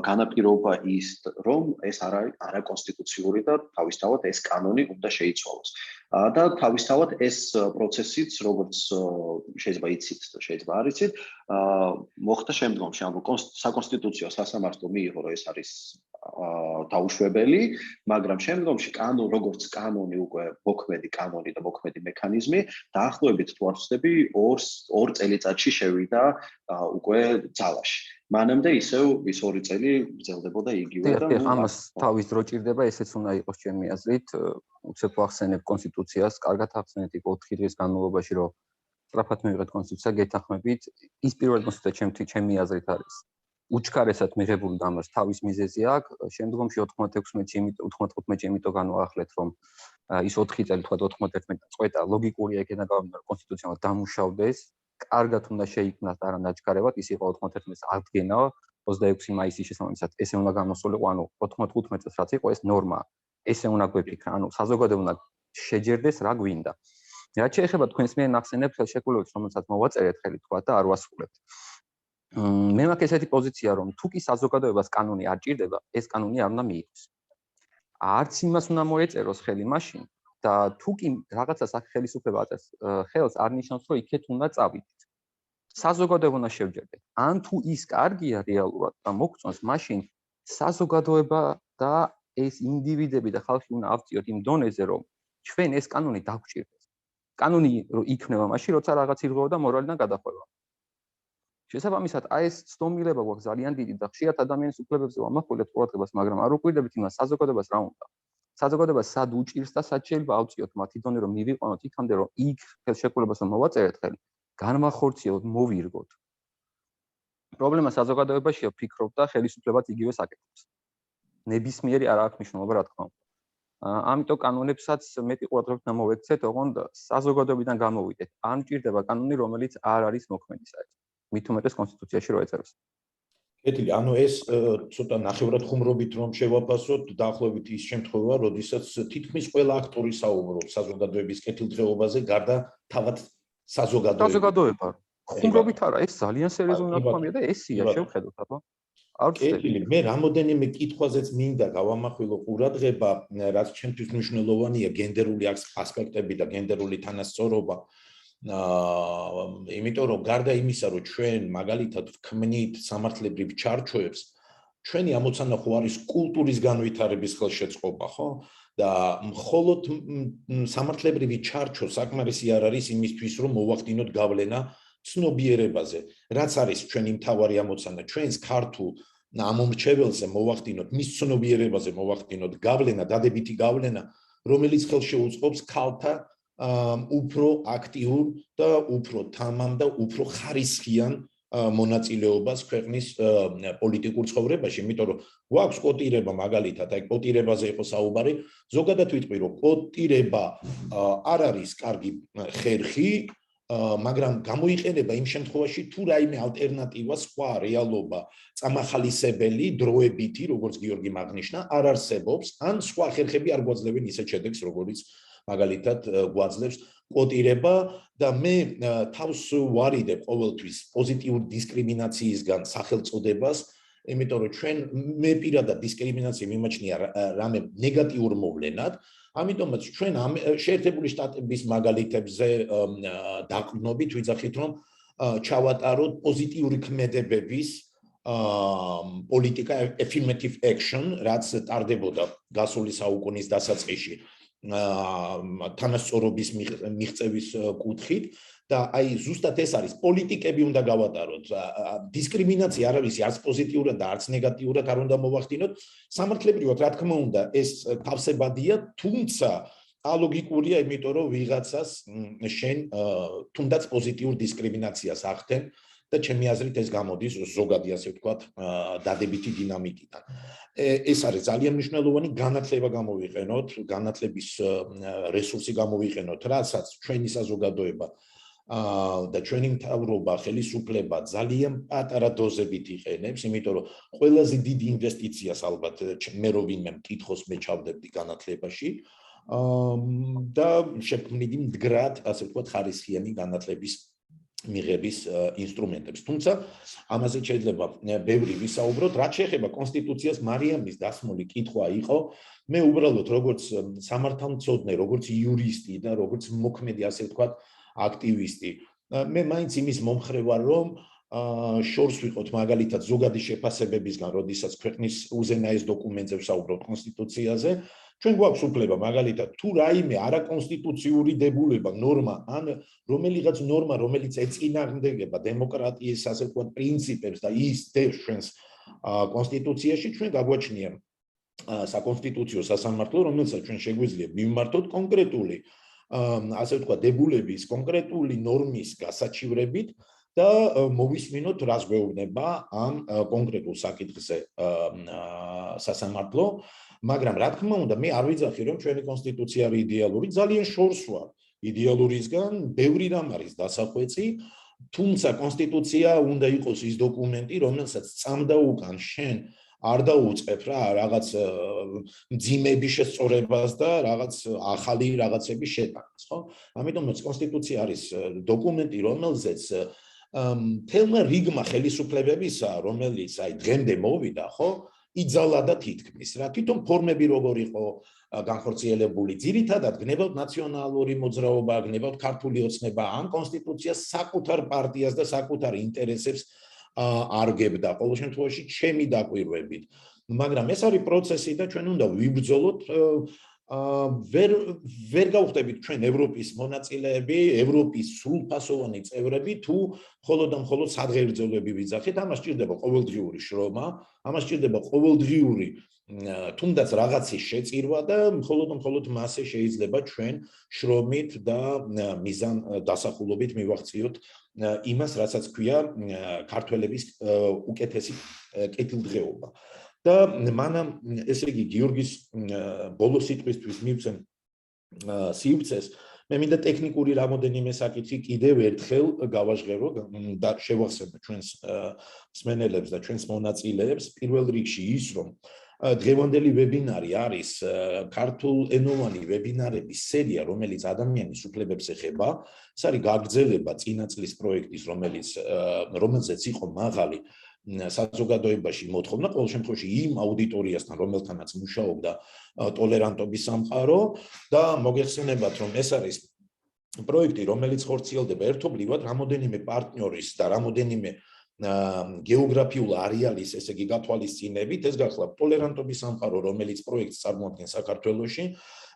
განაპირობა ის, რომ ეს არაკონსტიტუციური და თავისთავად ეს კანონი უნდა შეიცვალოს. და თავისთავად ეს პროცესიც, როგორც შეიძლება იცით და შეიძლება არ იცით, მოხდა შემდგომში, საკონსტიტუციო სასამართლო მიიღო, რომ ეს არის დაუშვებელი, მაგრამ შემდგომში როგორც კანონი უკვე მოქმედი კანონი და მოქმედი მექანიზმი, დაახლოებით თუ არ ვცდები, 2 წელიწადში შევიდა უკვე ძალაში. მანამდე ისევ ის 2 წელი გრძელდებოდა იგივე და ამას თავის დრო ჭირდება, ესეც უნდა იყოს ჩემი აზრით, უცებ ვახსენებ კონსტიტუციას, კარგად ახსენეთ იქ 4 დღის განმავლობაში, რომ სწრაფად მივიღეთ კონსტიტუცია, გეთანხმებით, ის პირველი კონსტიტუცია ჩემი აზრით არის უჩქარესად მიღებული და ამას თავის მიზეზი აქვს. შემდგომში 96-ში იმიტომ განვაახლეთ, რომ ის 4 წელი თქვა 91 წყვეტა ლოგიკურია იქნება გამომდინარე კონსტიტუციამ დამუშავდეს, კარგად უნდა შეიქმნას და არა ნაჩქარებად, ის იყო 91-ის აღდგენა 26 მაისის შესაბამისად. ესე უნდა გამოსულიყო, 95 წელს რაც იყო ეს ნორმა. ესე უნდა გვეფიქრა, საზოგადოება უნდა შეჯერდეს რა გვინდა. რაც შეეხება თქვენს მიერ ნახსენებ ხელშეკრულებას, რომელსაც მოვაწერეთ ხელი თქვა და არ ვასრულებთ. მე მაქვს ესეთი პოზიცია, რომ თუ კი საზოგადოებას კანონი არ ჭირდება, ეს კანონი არ უნდა მიიღოს. არც იმას უნდა მოეწეროს ხელი მაშინ და თუ კი რაღაცას აქ ხელისუფლება აწევს ხელს, არ ნიშნავს, რომ იქეთ უნდა წავიდეთ. საზოგადოება უნდა შევჯერდეთ. ან თუ ის კარგია რეალურად და მოგწონს, მაშინ საზოგადოება და ეს ინდივიდები და ხალხი უნდა ავწიოთ იმ დონეზე, რომ ჩვენ ეს კანონი დაგვჭირდეს. კანონი იქნება მაშინ, როცა რაღაც ირღვევა და მორალიდან გადახვევა. შესაბამისად, ეს ცდომილება გვაქვს ძალიან დიდი და ხშირად ადამიანის უფლებებზე ვამახვილებთ ყურადღებას, მაგრამ არ უკვირდებით იმას, საზოგადოებას რა უნდა. საზოგადოებას სად უჭირს და სად შეიძლება ავწიოთ მათი დონე, რომ მივიყვანოთ იქამდე, რომ იქ ხელშეკრულებას მოვაწერეთ ხელი, განვახორციელოთ, მოვირგოთ. პრობლემა საზოგადოებაშია, ვფიქრობ და ხელისუფლებაც იგივე საკეთებს. ნებისმიერი არ აქვს მნიშვნელობა, რა თქმა უნდა. ამიტომ კანონებსაც მეტი ყურადღებით უნდა მოვექცეთ, ოღონდ საზოგადოებიდან გამოვიდეთ. არ მჭირდება კანონი, რომელიც არ არის მოქმედი საერთოდ. მით უმეტეს კონსტიტუციაში რო ეწეროს. კეთილი, ეს ცოტა ნახევრად ხუმრობით რომ შევაფასოთ, დაახლოებით ის შემთხვევა, როდესაც თითქმის ყველა აქტორი საუბრობს საზოგადოების კეთილდღეობაზე, გარდა თავად საზოგადოება. ხუმრობით არა, ეს ძალიან სერიოზული ნათქვამია და ესია, შევხედოთ აბა. კეთილი, მე რამოდენიმე კითხვაზეც მინდა გავამახვილო ყურადღება, რაც ჩემთვის მნიშვნელოვანია, გენდერული ასპექტები და გენდერული თანასწორობა. იმიტომ რომ გარდა იმისა, რომ ჩვენ მაგალითად ვქმნით სამართლებრივ ჩარჩოებს, ჩვენი ამოცანა ხო არის კულტურის განვითარების ხელშეწყობა, ხო? და მხოლოდ სამართლებრივი ჩარჩო საკმარისი არ არის იმისთვის, რომ მოვახდინოთ გავლენა ცნობიერებაზე. რაც არის ჩვენი მთავარი ამოცანა, ჩვენს ქართულ ამომრჩეველზე მოვახდინოთ, მის ცნობიერებაზე მოვახდინოთ გავლენა, დადებითი გავლენა, რომელიც ხელშეუწყობს ქალთა უფრო აქტიურ და უფრო თამამ და უფრო ხარისხიან მონაწილეობას ქვეყნის პოლიტიკურ ცხოვრებაში, იმიტომ რომ გვაქვს კოტირება მაგალითად, აი კოტირებაზე იყო საუბარი, ზოგადად ვიტყვი, რომ კოტირება არ არის კარგი ხერხი, მაგრამ გამოიყენება იმ შემთხვევაში, თუ რაიმე ალტერნატივა, სხვა რეალობა, წამახალისებელი, დროებითი, როგორც გიორგიმ აღნიშნა, არ არსებობს, ან სხვა ხერხები არ გვაძლევენ ისეთ შედეგს, როგორც მაგალითად გვაძლევს კოტირება და მე თავს ვარიდებ ყოველთვის პოზიტიური დისკრიმინაციისგან სახელწოდებას, იმიტომ რომ ჩვენ მე პირადად დისკრიმინაცია მიმაჩნია რამე ნეგატიურ მოვლენად, ამიტომაც ჩვენ შეერთებული შტატების მაგალითებზე დაყრდნობით ვიძახით რომ ჩავატაროთ პოზიტიური ქმედებების პოლიტიკა affirmative action, რაც ტარდებოდა გასული საუკუნის დასაწყისში თანასწორობის მიღწევის კუთხით და აი ზუსტად ეს არის პოლიტიკები უნდა გავატაროთ დისკრიმინაცია არ არის არც პოზიტიურად და არც ნეგატიურად არ უნდა მოვახდინოთ სამართლებრივად რა თქმა უნდა ეს თავსებადია თუმცა ალოგიკურია იმიტომ რომ ვიღაცას შენ თუნდაც პოზიტიურ დისკრიმინაციას ახდენ და ჩემი აზრით ეს გამოდის ზოგადი ასე ვთქვათ დადებითი დინამიკიდან. ეს არის ძალიან მნიშვნელოვანი განათლება გამოვიყენოთ, განათლების რესურსი გამოვიყენოთ, რასაც ჩვენი საზოგადოება და ჩვენი მთავრობა, ხელისუფლება ძალიან პატარა დოზებით იყენებს, იმიტომ რომ ყველაზე დიდი ინვესტიციას ალბათ მე რო ვინმე მკითხოს მე ჩავდებდი განათლებაში და შექმნიდი მდგრად ასე ვთქვათ ხარისხიანი განათლების მიღების ინსტრუმენტებს. თუმცა ამაზე შეიძლება ბევრი ვისაუბროთ, რაც შეეხება კონსტიტუციას მარიამის დასმული კითხვა იყო, მე უბრალოდ როგორც სამართალმცოდნე, როგორც იურისტი და როგორც მოქმედი ასე ვთქვათ აქტივისტი, მე მაინც იმის მომხრე ვარ, რომ შორს ვიყოთ მაგალითად ზოგადი შეფასებებისგან, როდესაც ქვეყნის უზენაეს დოკუმენტზე ვსაუბრობთ კონსტიტუციაზე, ჩვენ გვაქვს უფლება მაგალითად თუ რაიმე არაკონსტიტუციური დებულება, ნორმა ან რომელიღაც ნორმა, რომელიც ეწინააღმდეგება დემოკრატიის ასე ვთქვათ პრინციპებს და ის დევს ჩვენს კონსტიტუციაში, ჩვენ გაგვაჩნია საკონსტიტუციო სასამართლო, რომელსაც ჩვენ შეგვიძლია მივმართოთ კონკრეტული ასე ვთქვათ დებულების კონკრეტული ნორმის გასაჩივრებით და მოვისმინოთ რას გვეუბნება ამ კონკრეტულ საკითხზე სასამართლო, მაგრამ რა თქმა უნდა მე არ ვიძახი რომ ჩვენი კონსტიტუცია არის იდეალური, ძალიან შორს ვარ იდეალურისგან, ბევრი რამ არის დასახვეწი, თუმცა კონსტიტუცია უნდა იყოს ის დოკუმენტი, რომელსაც წამდა უკან შენ არ დაუწყებ რა რაღაც მძიმების შესწორებას და რაღაც ახალი რაღაცების შეტანას, ხო? ამიტომაც კონსტიტუცია არის დოკუმენტი, რომელზეც თელმა რიგმა ხელისუფლებებისა, რომელიც აი დღემდე მოვიდა, ხო? იძალა და თითქმის რა თვითონ ფორმები როგორ იყო განხორციელებული ძირითადად გნებავთ ნაციონალური მოძრაობა, გნებავთ ქართული ოცნება ამ კონსტიტუციას საკუთარ პარტიას და საკუთარ ინტერესებს არგებდა ყოველ შემთხვევაში ჩემი დაკვირვებით, მაგრამ ეს არის პროცესი და ჩვენ უნდა ვიბრძოლოთ ვერ გავხდებით ჩვენ ევროპის მონაწილეები, ევროპის სრულფასოვანი წევრები თუ მხოლოდ და მხოლოდ სადღერძელები ვიძახით, ამას სჭირდება ყოველდღიური შრომა, ამას სჭირდება ყოველდღიური თუნდაც რაღაცის შეწირვა და მხოლოდ მასე შეიძლება ჩვენ შრომით და მიზან დასახულობით მივახციოთ იმას, რასაც ქვია ქართველების უკეთესი კეთილდღეობა. და მანამ ესე იგი გიორგის ბოლო სიტყვისთვის მივცემ სიუცეს, მე მინდა ტექნიკური რამოდენიმე საკითხი კიდევ ერთხელ გავაჟღერო და შევახსენო ჩვენს მსმენელებს და ჩვენს მონაწილეებს, პირველ რიგში ის რომ დღევანდელი ვებინარი არის ქართულენოვანი ვებინარების სერია, რომელიც ადამიანის უფლებებს ეხება, ეს არის გაგრძელება წინა წლის პროექტის, რომელზეც იყო მაღალი საზოგადოებაში მოთხოვნა, ყოველ შემთხვევაში იმ აუდიტორიასთან, რომელთანაც მუშაობდა ტოლერანტობის სამყარო და მოგეხსენებათ, რომ ეს არის პროექტი, რომელიც ხორციელდება ერთობლივად რამოდენიმე პარტნიორის და რამოდენიმე გეოგრაფიულ არეალის, ესე იგი გათვალისწინებით, ეს გახლავთ ტოლერანტობის სამყარო, რომელიც პროექტს წარმოადგენს საქართველოში,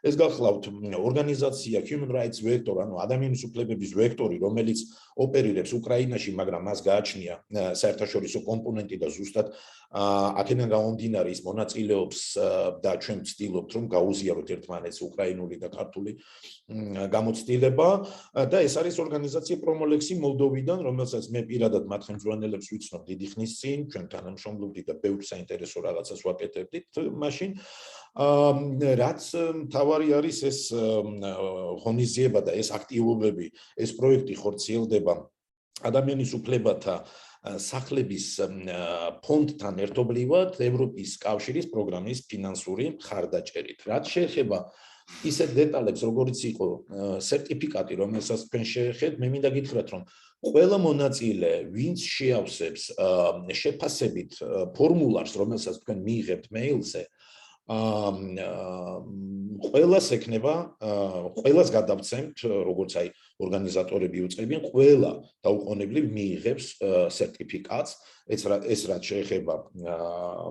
ეს გახლავთ ორგანიზაცია Human Rights Vector, ანუ ადამიანის უფლებების ვექტორი, რომელიც ოპერირებს უკრაინაში, მაგრამ მას გააჩნია საერთაშორისო კომპონენტი და ზუსტად აქედან გამომდინარე ის მონაწილეობს და ჩვენ ვცდილობთ რომ გაუზიაროთ ერთმანეთს უკრაინული და ქართული გამოცდილება და ეს არის ორგანიზაცია პრომოლექსი მოლდოვიდან, რომელსაც მე პირადად მათ ხელმძღვანელებს ვიცნობ დიდი ხნის წინ, ჩვენ თანამშრომლობდით და ბევრ საინტერესო რაღაცას ვაკეთებდით მაშინ. რაც მთავარი არის ეს ღონისძიება და ეს აქტივობები, ეს პროექტი ხორციელდება ადამიანის უფლებათა სახლების ფონდთან ერთობლივად ევროპის კავშირის პროგრამის ფინანსური მხარდაჭერით. რაც შეეხება ისეთ დეტალებს, როგორიც იყო სერტიფიკატი, რომელსაც თქვენ შეეხეთ, მე მინდა გითხრათ, რომ ყველა მონაწილე, ვინც შეავსებს შეფასებით ფორმულარს, რომელსაც თქვენ მიიღებთ მეილზე, ყველას ექნება, ყველას გადავცემთ, როგორც აი ორგანიზატორები უწყებიან, ყველა დაუყოვნებლივ მიიღებს სერტიფიკატს, ეს რაც შეეხება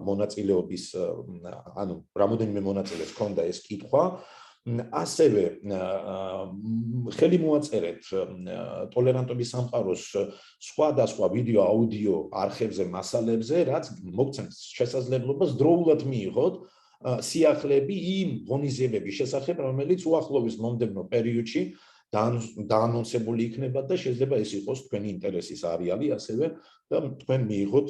მონაწილეობის, ანუ რამოდენიმე მონაწილეს ჰქონდა ეს კითხვა, ასევე ხელი მოაწერეთ ტოლერანტობის სამყაროს სხვადასხვა ვიდეო, აუდიო არხებზე, მასალებზე, რაც მოგცემთ შესაძლებლობას დროულად მიიღოთ სიახლეები იმ ღონისძიებების შესახებ, რომელიც უახლოეს მომდევნო პერიოდში დაანონსებული იქნება და შეიძლება ეს იყოს თქვენი ინტერესის არეალი, ასევე და თქვენ მიიღოთ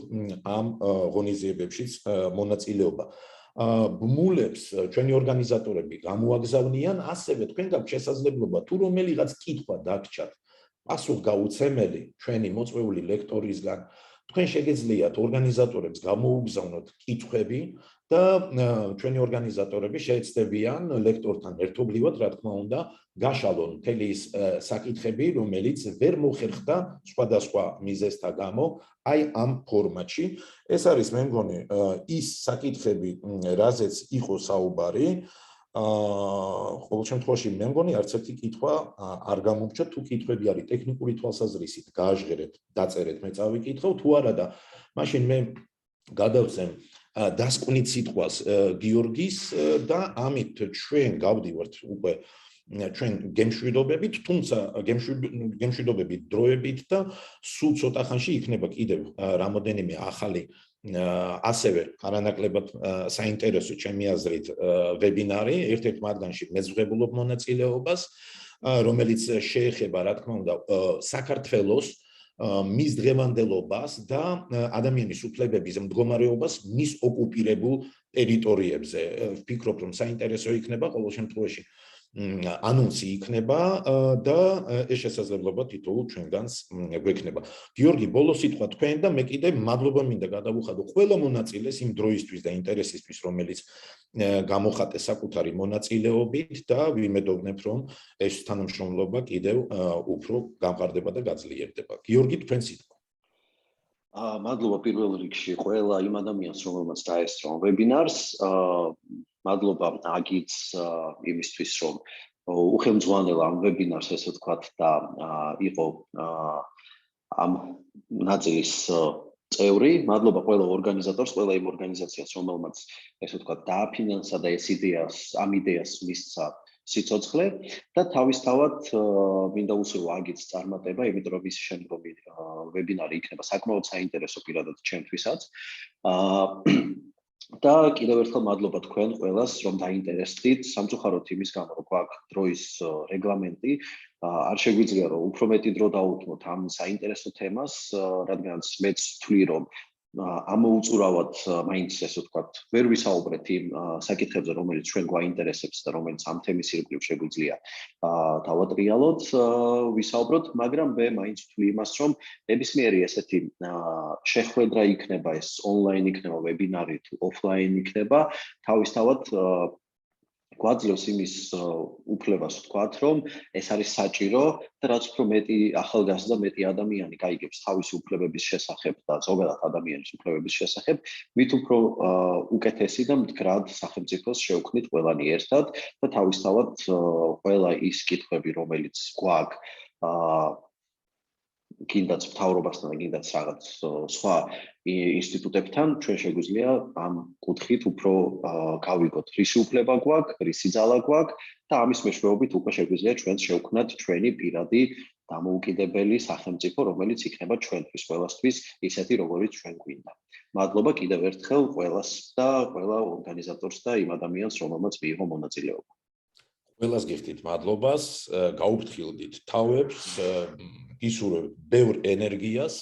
ამ ღონისძიებებშიც მონაწილეობა. ბმულებს ჩვენი ორგანიზატორები გამოაგზავნიან, ასევე თქვენ გაქვთ შესაძლებლობა თუ რომელიღაც კითხვა დაგჭათ პასუხგაუცემელი ჩვენი მოწვეული ლექტორისგან, თქვენ შეგეძლიათ ორგანიზატორებს გამოუგზავნოთ კითხვები და ჩვენი ორგანიზატორები შეეცდებიან ლექტორთან ერთობლივად, რა თქმა უნდა, გაშალონ მთელი ის საკითხები, რომელიც ვერ მოხერხდა სხვადასხვა მიზეზთა გამო აი ამ ფორმატში. ეს არის მე მგონი ის საკითხები, რაზეც იყო საუბარი. ყოველ შემთხვევაში მე მგონი არც ერთი კითხვა არ გამომრჩა, თუ კითხვები არის ტექნიკური თვალსაზრისით, გააჟღერეთ, დაწერეთ, მე წავიკითხავ, თუ არა და მაშინ მე გადავცემ დასკვნით სიტყვას გიორგის და ამით ჩვენ გავდივართ უკვე ჩვენ გემშვიდობებით, თუმცა გემშვიდობებით დროებით და სულ ცოტა ხანში იქნება კიდევ რამოდენიმე ახალი ასევე არანაკლებად საინტერესო ჩემი აზრით ვებინარი, ერთ-ერთ მათგანში მეძღვნებულობ მონაწილეობას, რომელიც შეეხება, რა თქმა უნდა, საქართველოს მის დღევანდელობას და ადამიანის უფლებების მდგომარეობას მის ოკუპირებულ ტერიტორიებზე. ვფიქრობ, რომ საინტერესო იქნება, ყოველ შემთხვევაში ანონსი იქნება და ეს შესაძლებლობა თითოეულ ჩვენგანს გვექნება. გიორგი, ბოლო სიტყვა თქვენ და მე კიდე მადლობა მინდა გადავუხადო ყველა მონაწილეს იმ დროისთვის და ინტერესისთვის, რომელიც გამოხატეს საკუთარი მონაწილეობით და ვიმედოვნებ, რომ ეს თანამშრომლობა კიდევ უფრო გამყარდება და გაძლიერდება. გიორგი, თქვენ სიტყვა. მადლობა პირველ რიგში ყველა იმ ადამიანს, რომელმაც დაესწრო ვებინარს. მადლობა აგიც იმისთვის, რომ უხელმძღვანელა ამ ვებინარს, ესე ვთქვათ, და იყო ამ ნაწილის წევრი. მადლობა ყველა ორგანიზატორს, ყველა იმ ორგანიზაციას, რომელმაც ესე ვთქვათ, დააფინანსა და ამ იდეას მისცა სიცოცხლე და თავისთავად მინდა უსურვო აგიც წარმატება, იმიტომ რომ ის შემდგომი ვებინარი იქნება საკმაოდ საინტერესო პირადად ჩემთვისაც. და კიდევ ერთხელ მადლობა თქვენ ყველას, რომ დაინტერესდით. სამწუხაროდ იმის გამო, რომ გვაქვს დროის რეგლამენტი, არ შეგვიძლია რომ უფრო მეტი დრო დავუთმოთ ამ საინტერესო თემას, რადგანაც მეც ვთვლი, რომ ამოუწურავად მაინც ესე ვთქვათ, ვერ ვისაუბრეთ იმ საკითხებზე, რომელიც ჩვენ გვაინტერესებს და რომელიც ამ თემის ირგვლივ შეგვიძლია დავატრიალოთ, ვისაუბროთ, მაგრამ მე მაინც ვთვლი იმას, რომ ნებისმიერი ესეთი შეხვედრა იქნება, ეს ონლაინ იქნება, ვებინარი თუ ოფლაინ იქნება, თავისთავად გვაძლევს იმის უფლებას ვთქვათ, რომ ეს არის საჭირო და რაც უფრო მეტი ახალგაზრდა, მეტი ადამიანი გაიგებს თავისი უფლებების შესახებ და ზოგადად ადამიანის უფლებების შესახებ, მით უფრო უკეთესი და მდგრად სახელმწიფოს შევქმნით ყველანი ერთად და თავისთავად ყველა ის კითხვები, რომელიც გვაქვს გინდაც მთავრობასთან და გინდაც რაღაც სხვა ინსტიტუტებთან, ჩვენ შეგვიძლია ამ კუთხით უფრო გავიგოთ, რისი უფლება გვაქვს, რისი ძალა გვაქვს და ამის მეშვეობით უკვე შეგვიძლია ჩვენს შევქმნათ ჩვენი პირადი დამოუკიდებელი სახელმწიფო, რომელიც იქნება ჩვენთვის ყველასთვის ისეთი, როგორიც ჩვენ გვინდა. მადლობა კიდევ ერთხელ ყველას და ყველა ორგანიზატორს და იმ ადამიანს, რომელმაც მიიღო მონაწილეობა. ყველას გიხდით მადლობას, გაუფრთხილდით თავებს, ისურვებთ ბევრ ენერგიას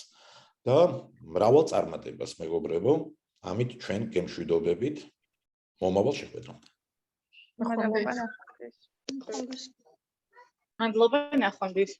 და მრავალ წარმატებას მეგობრებო, ამით ჩვენ გემშვიდობებით მომავალ შეხვედრამდე. მადლობა, ნახვამდის.